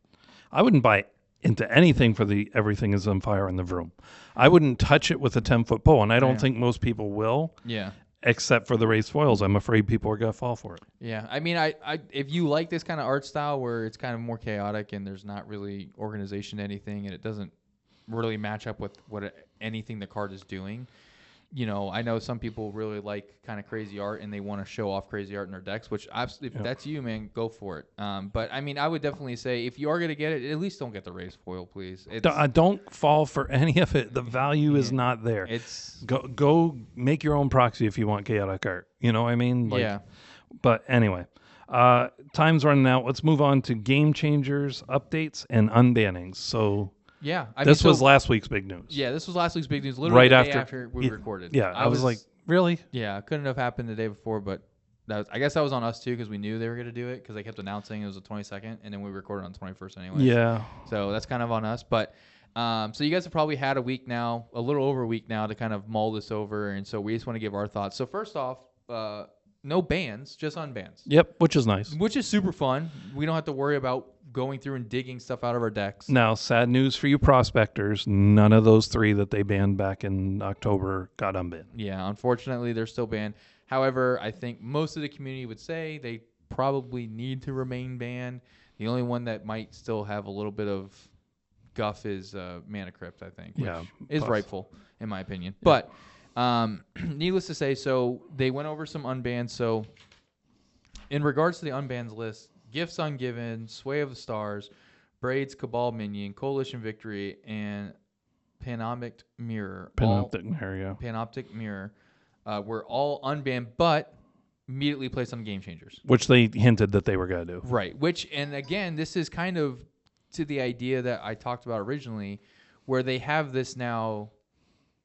S2: I wouldn't buy into anything for the Everything is on Fire in the Vroom. I wouldn't touch it with a 10-foot pole, and I don't think most people will.
S3: Yeah.
S2: Except for the raised foils. I'm afraid people are going to fall for it.
S3: Yeah, I mean, I if you like this kind of art style where it's kind of more chaotic and there's not really organization to anything and it doesn't really match up with anything the card is doing, I know some people really like kind of crazy art and they want to show off crazy art in their decks, which if that's you, man, go for it. But I mean, I would definitely say if you are going to get it, at least don't get the raised foil, please.
S2: Don't fall for any of it. The value is not there.
S3: It's
S2: Go make your own proxy if you want chaotic art. You know what I mean?
S3: yeah.
S2: But anyway, time's running out. Let's move on to Game Changers, updates, and unbannings. So
S3: Yeah.
S2: This was last week's big news.
S3: Yeah, this was last week's big news. Literally
S2: Right
S3: the day
S2: after-
S3: after we
S2: yeah,
S3: recorded.
S2: Yeah, I was like, really?
S3: Yeah, couldn't have happened the day before, but I guess that was on us too because we knew they were going to do it because they kept announcing it was the 22nd, and then we recorded on the 21st anyway.
S2: Yeah.
S3: So that's kind of on us. But so you guys have probably had a week now, a little over a week now to kind of mull this over, and so we just want to give our thoughts. So first off, no bans, just unbans.
S2: Yep, which is nice.
S3: Which is super fun. We don't have to worry about going through and digging stuff out of our decks.
S2: Now, sad news for you prospectors. None of those 3 that they banned back in October got unbanned.
S3: Yeah, unfortunately, they're still banned. However, I think most of the community would say they probably need to remain banned. The only one that might still have a little bit of guff is Mana Crypt, I think, which is rightful, in my opinion. Yeah. But needless to say, so they went over some unbans. So in regards to the unbans list, Gifts Ungiven, Sway of the Stars, Braids, Cabal Minion, Coalition Victory, and Panoptic Mirror. Panoptic Mirror were all unbanned, but immediately placed on Game Changers.
S2: Which they hinted that they were going to do.
S3: Right. Which, and again, this is kind of to the idea that I talked about originally, where they have this now,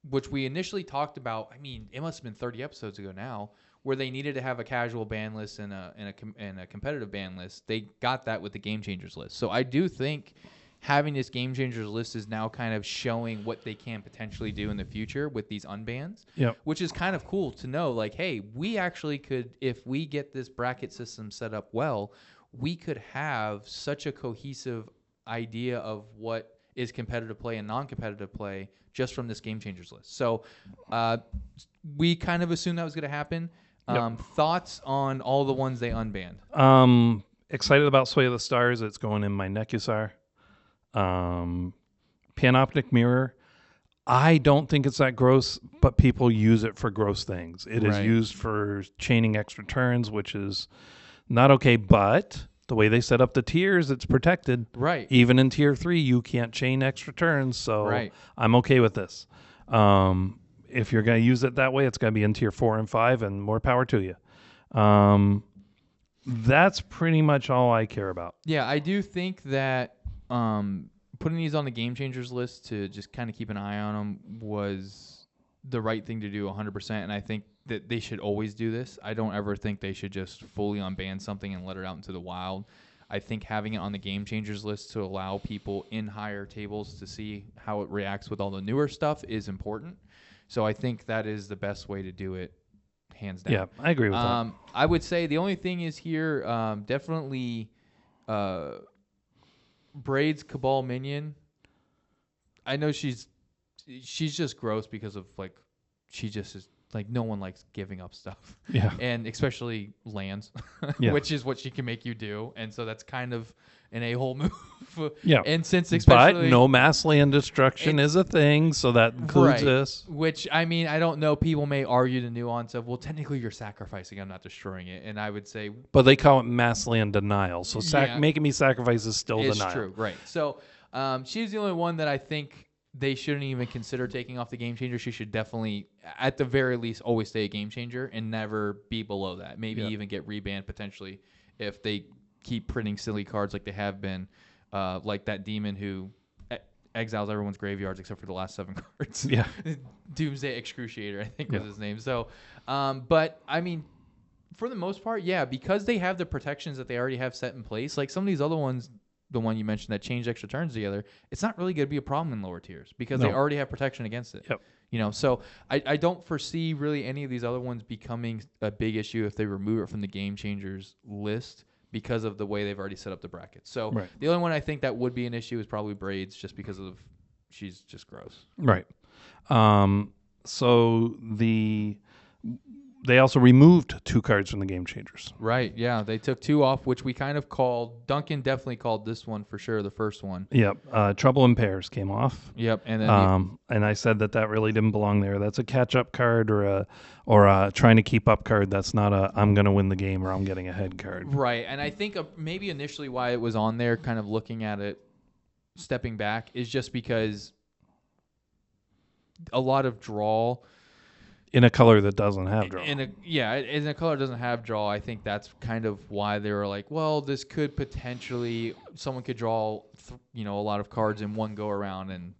S3: which we initially talked about. I mean, it must have been 30 episodes ago now, where they needed to have a casual ban list and a competitive ban list. They got that with the Game Changers list. So I do think having this Game Changers list is now kind of showing what they can potentially do in the future with these unbans.
S2: Yep.
S3: Which is kind of cool to know, like, hey, we actually could, if we get this bracket system set up well, we could have such a cohesive idea of what is competitive play and non-competitive play just from this Game Changers list. So we kind of assumed that was going to happen. Thoughts on all the ones they unbanned?
S2: Excited about Sway of the Stars. It's going in my Nekusar. Panoptic Mirror. I don't think it's that gross, but people use it for gross things. It is used for chaining extra turns, which is not okay, but the way they set up the tiers, it's protected.
S3: Right.
S2: Even in tier 3, you can't chain extra turns, so I'm okay with this. If you're going to use it that way, it's going to be in tier 4 and 5, and more power to you. That's pretty much all I care about.
S3: Yeah, I do think that putting these on the Game Changers list to just kind of keep an eye on them was the right thing to do 100%, and I think that they should always do this. I don't ever think they should just fully unban something and let it out into the wild. I think having it on the Game Changers list to allow people in higher tables to see how it reacts with all the newer stuff is important. So I think that is the best way to do it, hands down.
S2: Yeah, I agree with that.
S3: I would say the only thing is here, definitely Braids Cabal Minion. I know she's just gross because of, like, she just is, like, no one likes giving up stuff.
S2: Yeah.
S3: And especially lands, which is what she can make you do. And so that's kind of an a-hole move.
S2: Yeah.
S3: And since especially...
S2: But no mass land destruction is a thing, so that includes this.
S3: Which, I mean, I don't know. People may argue the nuance of, well, technically you're sacrificing. I'm not destroying it. And I would say...
S2: But they call it mass land denial. So making me sacrifice is still denial.
S3: It's true, right. So she's the only one that I think they shouldn't even consider taking off the Game Changer. She should definitely, at the very least, always stay a Game Changer and never be below that. Maybe even get rebanned potentially if they keep printing silly cards like they have been, like that demon who exiles everyone's graveyards except for the last 7 cards.
S2: Yeah.
S3: Doomsday Excruciator, I think was his name. So, but I mean, for the most part, because they have the protections that they already have set in place, like some of these other ones, the one you mentioned that changed extra turns together, it's not really going to be a problem in lower tiers because they already have protection against it.
S2: Yep.
S3: You know, so I don't foresee really any of these other ones becoming a big issue if they remove it from the Game Changers list because of the way they've already set up the brackets. So the only one I think that would be an issue is probably Braids, just because of she's just gross.
S2: Right. So they also removed 2 cards from the Game Changers.
S3: Right, yeah. They took 2 off, which we kind of called, Duncan definitely called this one for sure, the first one.
S2: Yep. Trouble in Pairs came off.
S3: Yep. And then
S2: and I said that really didn't belong there. That's a catch-up card or a trying to keep up card. That's not a I'm going to win the game or I'm getting ahead card.
S3: Right, and I think maybe initially why it was on there, kind of looking at it, stepping back, is just because a lot of draw
S2: in a color that doesn't have draw.
S3: In a color that doesn't have draw, I think that's kind of why they were like, well, this could potentially, someone could draw, a lot of cards in one go around and,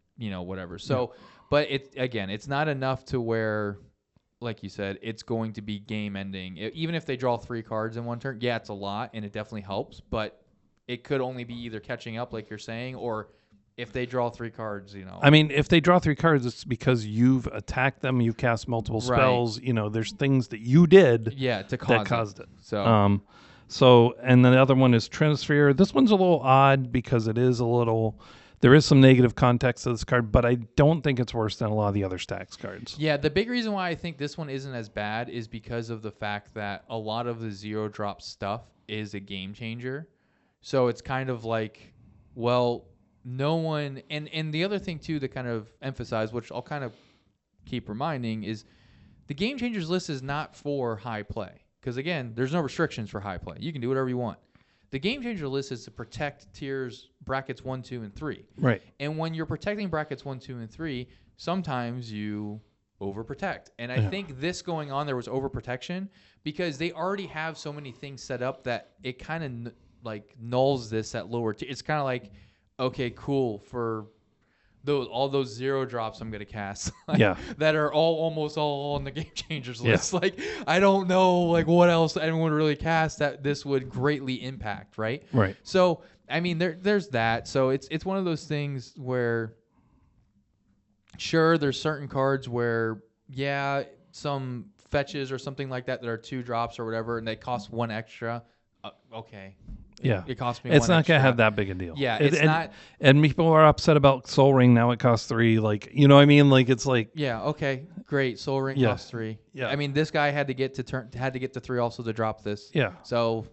S3: whatever. So, but it's not enough to where, like you said, it's going to be game ending. Even if they draw 3 cards in one turn, yeah, it's a lot and it definitely helps, but it could only be either catching up, like you're saying, or if they draw 3 cards,
S2: I mean, if they draw 3 cards, it's because you've attacked them, you've cast multiple spells. There's things that you did
S3: to cause
S2: that caused it.
S3: So,
S2: And then the other one is Trinisphere. This one's a little odd because there is some negative context to this card, but I don't think it's worse than a lot of the other stacks cards.
S3: Yeah, the big reason why I think this one isn't as bad is because of the fact that a lot of the 0-drop stuff is a game changer. So it's kind of like, well, no one, and the other thing too to kind of emphasize, which I'll kind of keep reminding, is the Game Changers list is not for high play. Because again, there's no restrictions for high play. You can do whatever you want. The Game Changer list is to protect tiers brackets 1, 2, and 3.
S2: Right.
S3: And when you're protecting brackets 1, 2, and 3, sometimes you overprotect. And I think this going on, there was overprotection because they already have so many things set up that it kind of nulls this at lower tier. It's kind of like, okay, cool, for all those 0 drops I'm gonna cast, that are almost all on the Game Changers list. Like, I don't know, what else anyone would really cast that this would greatly impact, right?
S2: Right.
S3: So, I mean, there's that. So it's one of those things where, sure, there's certain cards where, some fetches or something like that are 2 drops or whatever, and they cost 1 extra. Okay.
S2: Yeah,
S3: it cost me.
S2: It's
S3: one
S2: not
S3: extra.
S2: gonna have that big a deal.
S3: Yeah, it's not.
S2: And people are upset about Soul Ring now. It costs 3. You know what I mean? It's like.
S3: Yeah. Okay. Great. Soul Ring costs 3.
S2: Yeah.
S3: I mean, this guy had to get to 3 also to drop this.
S2: Yeah.
S3: So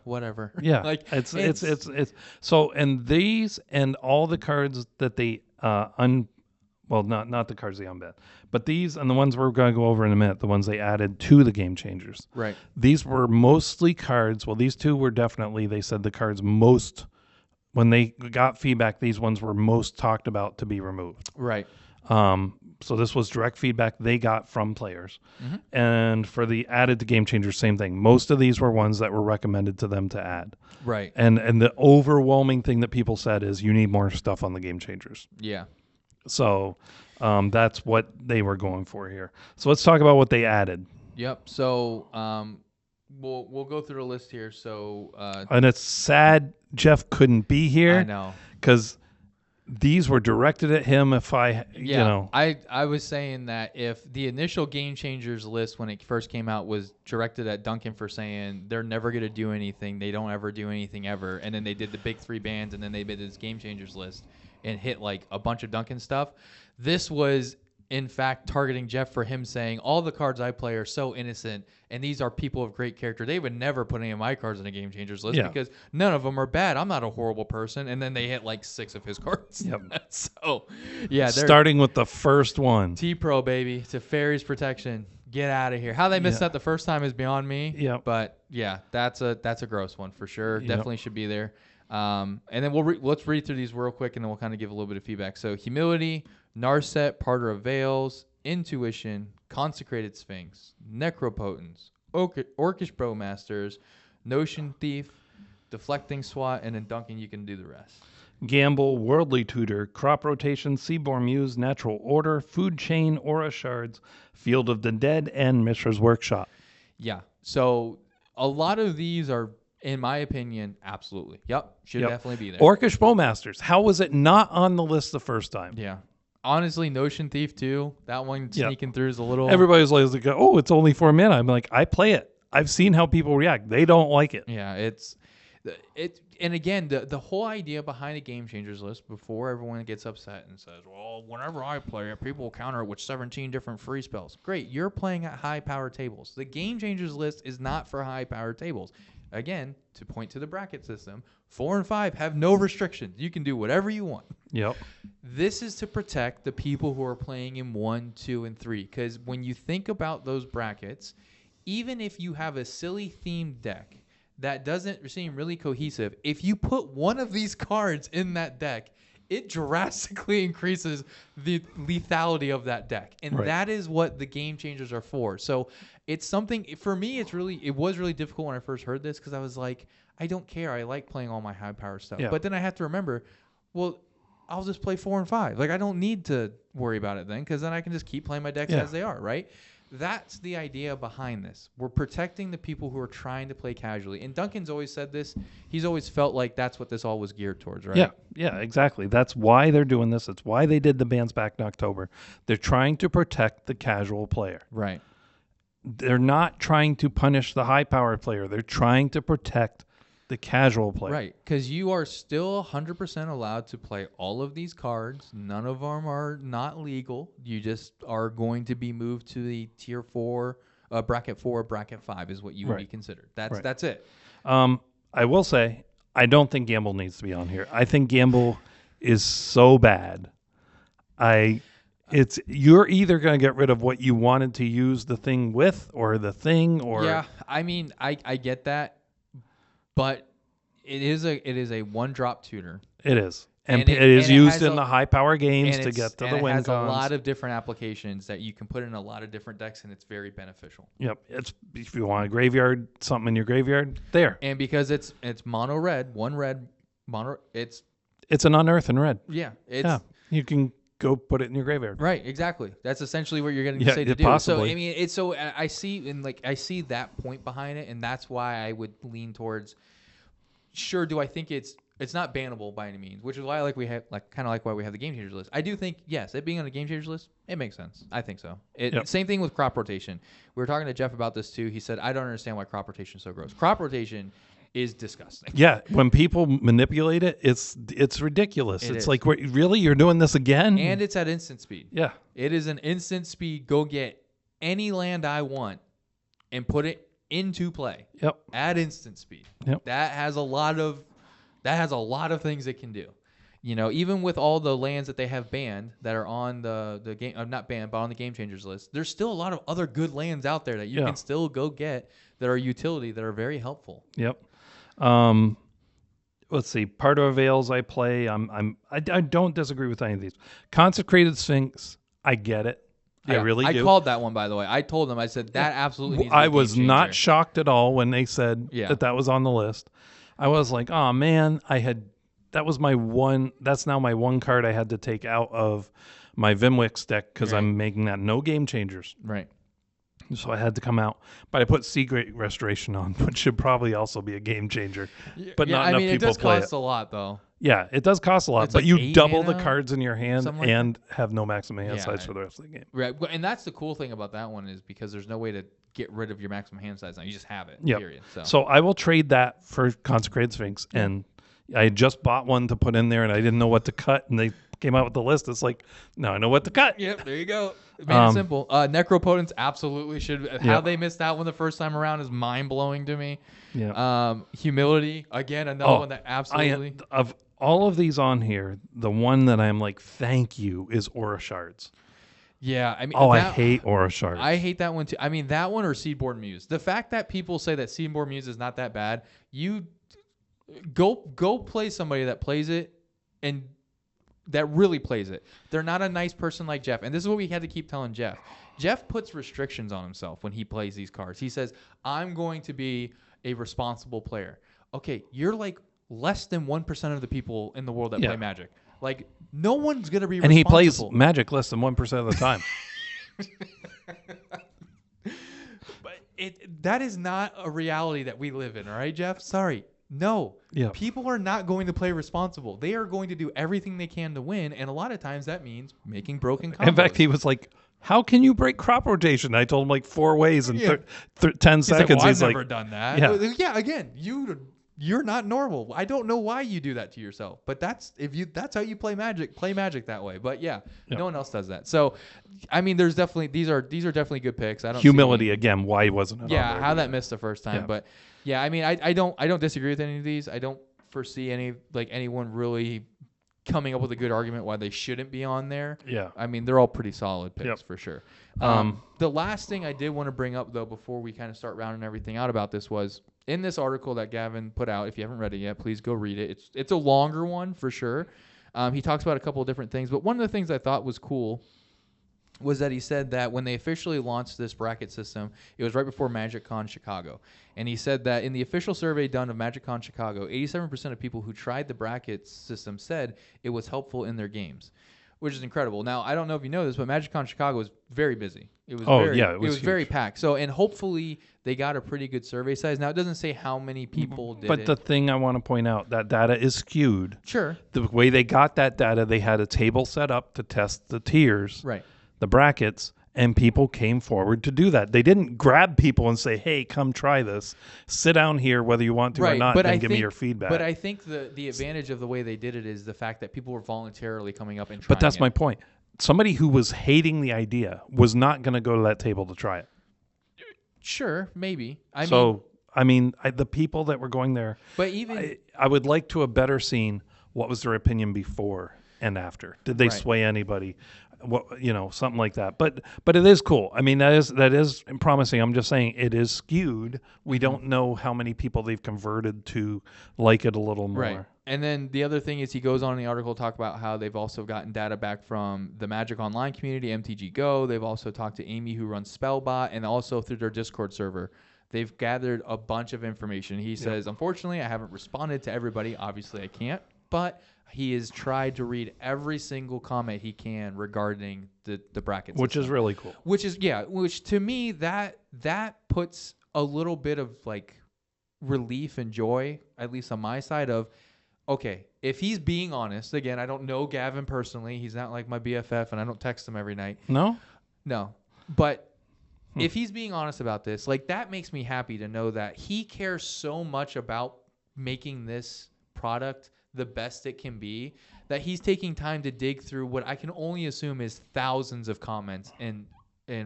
S3: whatever.
S2: Yeah. It's so, and these and all the cards that they not the cards they unban, but these and the ones we're going to go over in a minute, the ones they added to the Game Changers.
S3: Right.
S2: These were mostly cards. Well, these 2 were definitely, they said the cards most, when they got feedback, these ones were most talked about to be removed.
S3: Right.
S2: So this was direct feedback they got from players. Mm-hmm. And for the added to Game Changers, same thing. Most of these were ones that were recommended to them to add.
S3: Right.
S2: And the overwhelming thing that people said is you need more stuff on the Game Changers.
S3: Yeah.
S2: So that's what they were going for here. So let's talk about what they added.
S3: Yep. So we'll go through the list here. So
S2: and it's sad Jeff couldn't be here.
S3: I know,
S2: because these were directed at him.
S3: I was saying that if the initial Game Changers list when it first came out was directed at Duncan for saying they're never going to do anything, they don't ever do anything ever, and then they did the big 3 bans, and then they did this Game Changers list and hit a bunch of Duncan stuff. This was, in fact, targeting Jeff for him saying, all the cards I play are so innocent, and these are people of great character. They would never put any of my cards in a Game Changers list because none of them are bad. I'm not a horrible person. And then they hit 6 of his cards.
S2: Yep.
S3: So, yeah.
S2: Starting with the first one.
S3: T-Pro, baby, to Fairies Protection. Get out of here. How they missed that the first time is beyond me.
S2: Yeah.
S3: But, yeah, that's a gross one for sure.
S2: Yep.
S3: Definitely should be there. And then let's read through these real quick, and then we'll kind of give a little bit of feedback. So, Humility, Narset, Parter of Veils, Intuition, Consecrated Sphinx, Necropotence, Orcish Bowmasters, Notion Thief, Deflecting Swat, and then Duncan, you can do the rest.
S2: Gamble, Worldly Tutor, Crop Rotation, Seaborn Muse, Natural Order, Food Chain, Aura Shards, Field of the Dead, and Mishra's Workshop.
S3: Yeah. So a lot of these are, in my opinion, absolutely. Yep. Should definitely be there.
S2: Orcish Bowmasters. How was it not on the list the first time?
S3: Yeah. Honestly, Notion Thief too. That one sneaking through is a little.
S2: Everybody's like, "Oh, it's only 4 mana." I'm like, I play it. I've seen how people react. They don't like it.
S3: Yeah, and again, the whole idea behind a Game Changers list, before everyone gets upset and says, "Well, whenever I play it, people will counter it with 17 different free spells." Great, you're playing at high power tables. The Game Changers list is not for high power tables. Again, to point to the bracket system, 4 and 5 have no restrictions. You can do whatever you want.
S2: Yep.
S3: This is to protect the people who are playing in 1, 2, and 3. Because when you think about those brackets, even if you have a silly themed deck that doesn't seem really cohesive, if you put one of these cards in that deck, it drastically increases the lethality of that deck. And
S2: Right.
S3: that is what the game changers are for. So it's something, for me, it was really difficult when I first heard this because I was like, I don't care. I like playing all my high power stuff.
S2: Yeah.
S3: But then I have to remember, well, I'll just play 4 and 5. Like, I don't need to worry about it then because then I can just keep playing my decks
S2: Yeah.
S3: as they are, right? That's the idea behind this. We're protecting the people who are trying to play casually. And Duncan's always said this. He's always felt like that's what this all was geared towards, right?
S2: Yeah, exactly. That's why they're doing this. It's why they did the bans back in October. They're trying to protect the casual player.
S3: Right.
S2: They're not trying to punish the high-powered player. They're trying to protect the casual player.
S3: Right, because you are still 100% allowed to play all of these cards. None of them are not legal. You just are going to be moved to the tier 4, bracket 4, bracket 5 is what you would be
S2: Right.
S3: considered. That's
S2: Right.
S3: that's it.
S2: I will say, I don't think Gamble needs to be on here. I think Gamble is so bad. You're either going to get rid of what you wanted to use the thing with, or the thing, or
S3: Yeah, I mean, I get that, but it is a one drop tutor.
S2: it is, and,
S3: And
S2: it is
S3: and it
S2: used
S3: has
S2: in the high power games
S3: and
S2: to
S3: it's-
S2: get to
S3: and
S2: the
S3: it
S2: win
S3: has
S2: cons.
S3: a lot of different applications that you can put in a lot of different decks, and it's very beneficial.
S2: Yep, it's if you want a graveyard, something in your graveyard, there.
S3: And because it's mono red, one red mono, it's
S2: It's an unearth and red.
S3: yeah, it's
S2: Yeah, you can go put it in your graveyard.
S3: right, exactly. That's essentially what you're getting
S2: Yeah,
S3: to say to do.
S2: possibly.
S3: So I mean, it's so I see that point behind it, and that's why I would lean towards. Sure, do I think it's not bannable by any means, which is why we have kind of like why we have the game changers list. I do think yes, it being on the game changers list, it makes sense. I think so.
S2: Yep.
S3: Same thing with crop rotation. We were talking to Jeff about this too. He said, I don't understand why crop rotation is so gross. Crop rotation is disgusting.
S2: Yeah, when people manipulate it, it's ridiculous.
S3: It
S2: It's
S3: is.
S2: like, really, you're doing this again?
S3: And it's at instant speed.
S2: yeah,
S3: It is an instant speed. Go get any land I want and put it into play
S2: yep,
S3: at instant speed.
S2: Yep.
S3: That has a lot of things it can do. You know, even with all the lands that they have banned that are on the game, not banned, but on the game changers list, there's still a lot of other good lands out there that you
S2: Yeah.
S3: can still go get that are utility that are very helpful.
S2: yep. Let's see. Part of Veils I play. I don't disagree with any of these. Consecrated Sphinx. I get it. I really do.
S3: I called that one, by the way. I told them, I said that absolutely needs to be
S2: I
S3: a
S2: was
S3: game
S2: not
S3: changer.
S2: shocked at all when they said
S3: Yeah.
S2: that was on the list. I was like, oh man, that was my one. That's now my one card I had to take out of my Vimwix deck because
S3: Right.
S2: I'm making that no game changers.
S3: Right.
S2: So I had to come out, but I put Secret Restoration on, which should probably also be a game changer. But not enough
S3: it
S2: people
S3: does
S2: play
S3: cost
S2: it.
S3: a lot, though.
S2: Yeah, it does cost a lot,
S3: It's
S2: but
S3: like
S2: you
S3: 8
S2: double the
S3: mana,
S2: cards in your hand
S3: something like
S2: and have no maximum hand
S3: Yeah.
S2: size for the rest of the game.
S3: Right, and that's the cool thing about that one is because there's no way to get rid of your maximum hand size now. You just have it.
S2: Yep.
S3: Period.
S2: So I will trade that for Consecrated Sphinx, and I had just bought one to put in there, and I didn't know what to cut, and they came out with the list. It's like, now I know what to cut.
S3: Yep, there you go. Made it simple. Necropotence absolutely should. How
S2: Yeah.
S3: they missed that one the first time around is mind blowing to me.
S2: Yeah.
S3: Humility again, another one that absolutely.
S2: Of all of these on here, the one that I'm like, thank you, is Aura Shards.
S3: Yeah, I mean.
S2: Oh, I
S3: that-
S2: hate Aura Shards.
S3: I hate that one too. I mean, that one or Seedborn Muse. The fact that people say that Seedborn Muse is not that bad, you go play somebody that plays it and that really plays it. They're not a nice person like Jeff. And this is what we had to keep telling Jeff. Jeff puts restrictions on himself when he plays these cards. He says, I'm going to be a responsible player. Okay, you're like less than 1% of the people in the world that
S2: Yeah.
S3: play Magic. Like, no one's going to be
S2: and he plays
S3: responsible.
S2: Magic less than 1% of the time.
S3: But that is not a reality that we live in, all right, Jeff? Sorry. No.
S2: Yeah.
S3: People are not going to play responsible. They are going to do everything they can to win, and a lot of times that means making broken combos.
S2: In fact, he was like, how can you break crop rotation? I told him like 4 ways in
S3: Yeah.
S2: 10
S3: He's like,
S2: seconds.
S3: well, I've
S2: He's like,
S3: never done that.
S2: Yeah.
S3: Well, yeah, again, you're not normal. I don't know why you do that to yourself, but that's how you play Magic. Play Magic that way. But yeah, no one else does that. So, I mean, there's definitely these are definitely good picks. I don't
S2: humility
S3: see
S2: again. Why wasn't it? on
S3: yeah,
S2: there?
S3: how that missed the first time.
S2: Yeah.
S3: But yeah, I mean, I don't disagree with any of these. I don't foresee anyone really coming up with a good argument why they shouldn't be on there.
S2: Yeah.
S3: I mean, they're all pretty solid picks
S2: Yep.
S3: for sure. The last thing I did want to bring up though before we kind of start rounding everything out about this was in this article that Gavin put out. If you haven't read it yet, please go read it. It's a longer one for sure. He talks about a couple of different things, but one of the things I thought was cool was that he said that when they officially launched this bracket system, it was right before MagicCon Chicago. And he said that in the official survey done of MagicCon Chicago, 87% of people who tried the bracket system said it was helpful in their games, which is incredible. Now, I don't know if you know this, but MagicCon Chicago was very busy. It was
S2: it was
S3: very
S2: huge.
S3: packed. So, and hopefully they got a pretty good survey size. Now, it doesn't say how many people did
S2: But
S3: it.
S2: the thing I want to point out, that data is skewed.
S3: Sure.
S2: The way they got that data, they had a table set up to test the tiers,
S3: Right.
S2: the brackets, and people came forward to do that. They didn't grab people and say, hey, come try this. Sit down here whether you want to or not, and give me your feedback.
S3: But I think the advantage of the way they did it is the fact that people were voluntarily coming up and trying
S2: But that's
S3: it.
S2: my point. Somebody who was hating the idea was not going to go to that table to try it.
S3: Sure, maybe. I
S2: mean, the people that were going there,
S3: but even
S2: I would like to have better seen what was their opinion before and after. Did they
S3: Right.
S2: sway anybody? What, something like that. But it is cool. I mean, that is promising. I'm just saying it is skewed. We don't know how many people they've converted to like it a little more.
S3: right. And then the other thing is he goes on in the article to talk about how they've also gotten data back from the Magic Online community, MTG Go. They've also talked to Amy, who runs Spellbot, and also through their Discord server. They've gathered a bunch of information. He says, unfortunately, I haven't responded to everybody. Obviously, I can't. But he has tried to read every single comment he can regarding the bracket system.
S2: Which is really cool.
S3: Which to me, that puts a little bit of like relief and joy, at least on my side of, okay, if he's being honest, again, I don't know Gavin personally. He's not like my BFF, and I don't text him every night.
S2: No?
S3: No. But if he's being honest about this, like that makes me happy to know that he cares so much about making this product the best it can be that he's taking time to dig through what I can only assume is thousands of comments and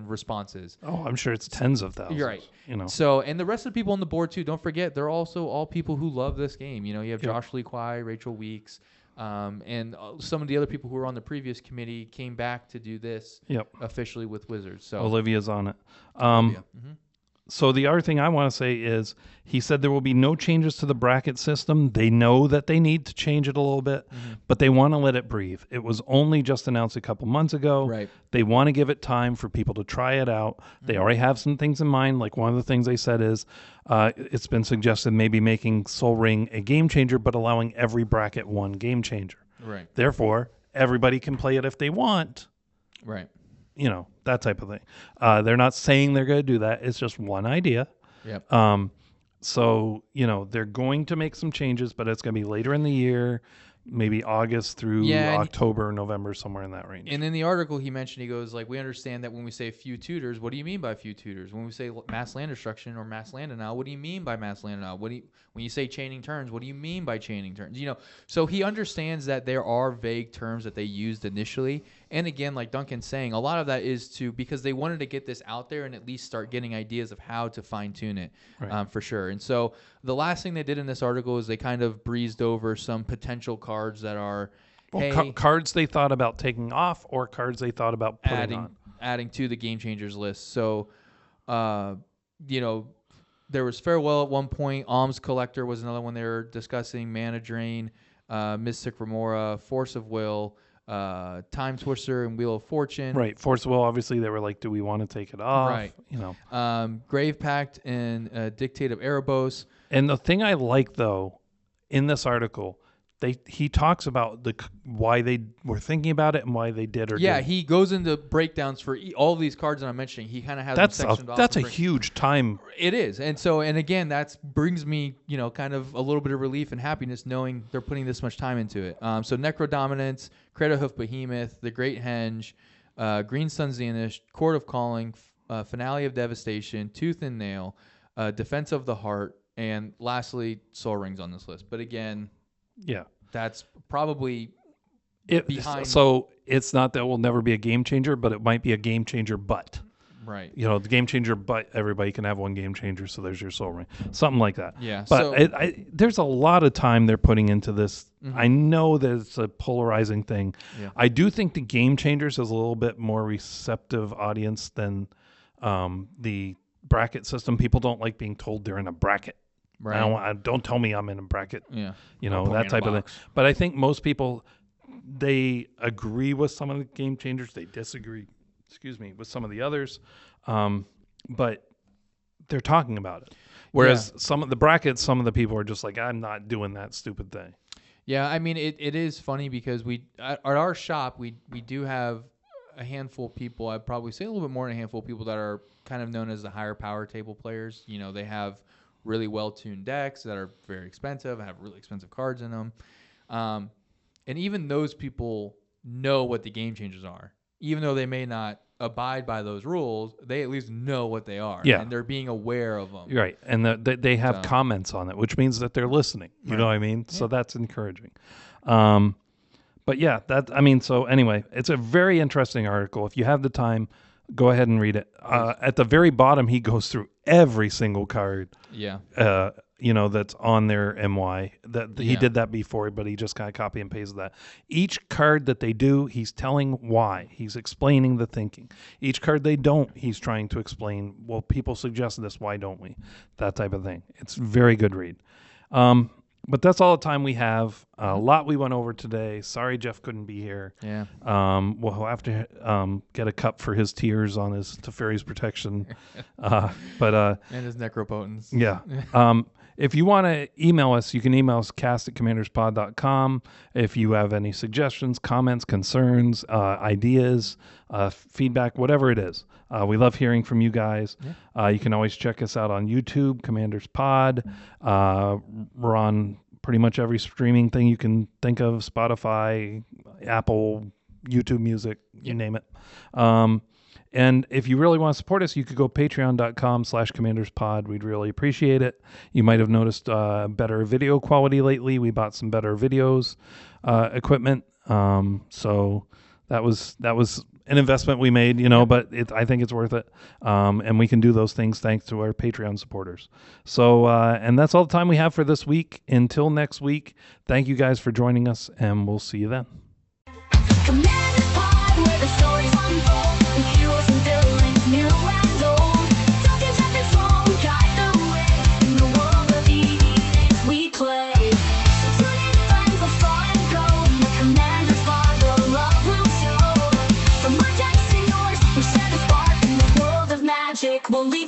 S3: responses.
S2: Oh, I'm sure it's tens of thousands.
S3: You're right. So, and the rest of the people on the board too, don't forget, they're also all people who love this game. You have Josh Lee Kwai, Rachel Weeks, and some of the other people who were on the previous committee came back to do this officially with Wizards. So
S2: Olivia's on it.
S3: Olivia.
S2: So the other thing I want to say is he said there will be no changes to the bracket system. They know that they need to change it a little bit, but they want to let it breathe. It was only just announced a couple months ago.
S3: Right.
S2: They want to give it time for people to try it out. They already have some things in mind. Like one of the things they said is it's been suggested maybe making Sol Ring a game changer, but allowing every bracket one game changer.
S3: Right.
S2: Therefore, everybody can play it if they want.
S3: Right.
S2: That type of thing. They're not saying they're going to do that. It's just one idea.
S3: Yep.
S2: So, they're going to make some changes, but it's going to be later in the year, maybe August through October, November, somewhere in that range.
S3: And in the article he mentioned, he goes like, we understand that when we say few tutors, what do you mean by few tutors? When we say mass land destruction or mass land denial, what do you mean by mass land denial? When you say chaining turns, what do you mean by chaining turns? So he understands that there are vague terms that they used initially. And again, like Duncan's saying, a lot of that is because they wanted to get this out there and at least start getting ideas of how to fine tune it, for sure. And so the last thing they did in this article is they kind of breezed over some potential cards that are
S2: cards they thought about taking off or cards they thought about putting
S3: adding to the Game Changers list. So, there was Farewell at one point. Alms Collector was another one they were discussing. Mana Drain, Mystic Remora, Force of Will, Time Twister, and Wheel of Fortune.
S2: Right. Force of Will, obviously, they were like, do we want to take it off?
S3: Right. Grave Pact and Dictate of Erebos.
S2: And the thing I like, though, in this article, he talks about why they were thinking about it and why they did or didn't.
S3: Yeah, he goes into breakdowns for all of these cards that I'm mentioning. He kind of has them sectioned off.
S2: That's a huge time.
S3: It is. And again, that brings me, kind of a little bit of relief and happiness knowing they're putting this much time into it. So Necro Dominance, Cradlehoof Behemoth, The Great Henge, Green Sun Zenith, Court of Calling, Finale of Devastation, Tooth and Nail, Defense of the Heart, and lastly, Sol Rings on this list. But again, that's probably behind.
S2: So it's not that it will never be a game changer, but it might be a game changer, but.
S3: Right.
S2: The game changer, but everybody can have one game changer, so there's your Sol Ring. Something like that.
S3: Yeah.
S2: But there's a lot of time they're putting into this. I know that it's a polarizing thing.
S3: Yeah.
S2: I do think the game changers is a little bit more receptive audience than the bracket system. People don't like being told they're in a bracket.
S3: Right.
S2: Don't tell me I'm in a bracket.
S3: Yeah.
S2: That type of thing. But I think most people they agree with some of the game changers. They disagree, with some of the others. But they're talking about it. Whereas some of the brackets, some of the people are just like, I'm not doing that stupid thing.
S3: Yeah, I mean, it is funny because at our shop, we do have a handful of people. I'd probably say a little bit more than a handful of people that are kind of known as the higher power table players. You know, they have really well-tuned decks that are very expensive, have really expensive cards in them. And even those people know what the game changers are. Even though they may not abide by those rules, they at least know what they are.
S2: Yeah.
S3: And they're being aware of them.
S2: Right. And they have comments on it, which means that they're listening. You know what I mean?
S3: Yeah.
S2: So that's encouraging. But yeah, so anyway, it's a very interesting article. If you have the time, go ahead and read it. At the very bottom, he goes through every single card.
S3: Yeah.
S2: That's on their MY. He did that before, but he just kind of copy and pasted that. Each card that they do, he's telling why. He's explaining the thinking. Each card they don't, he's trying to explain, well, people suggest this, why don't we? That type of thing. It's a very good read. But that's all the time we have. A lot we went over today. Sorry Jeff couldn't be here.
S3: Yeah.
S2: We'll have to get a cup for his tears on his Teferi's protection. And
S3: his necropotence.
S2: Yeah. If you want to email us, you can email us cast@commanderspod.com. If you have any suggestions, comments, concerns, ideas, feedback, whatever it is. We love hearing from you guys. Yeah. You can always check us out on YouTube, Commanders Pod. We're on pretty much every streaming thing you can think of, Spotify, Apple, YouTube Music, you name it. And if you really want to support us, you could go patreon.com/commanderspod. We'd really appreciate it. You might have noticed better video quality lately. We bought some better videos equipment. So that was an investment we made, but I think it's worth it. And we can do those things thanks to our Patreon supporters. So, and that's all the time we have for this week. Until next week, thank you guys for joining us, and we'll see you then.
S1: Commander Pod, where the stories unfold, with heroes and villains, new and old. Duncan and Sloan guide the way in the world of games we play. So tune in, friends, let's fly and go. The Commander Pod, the love will show. From our decks to yours, we share the spark in the world of magic. We'll lead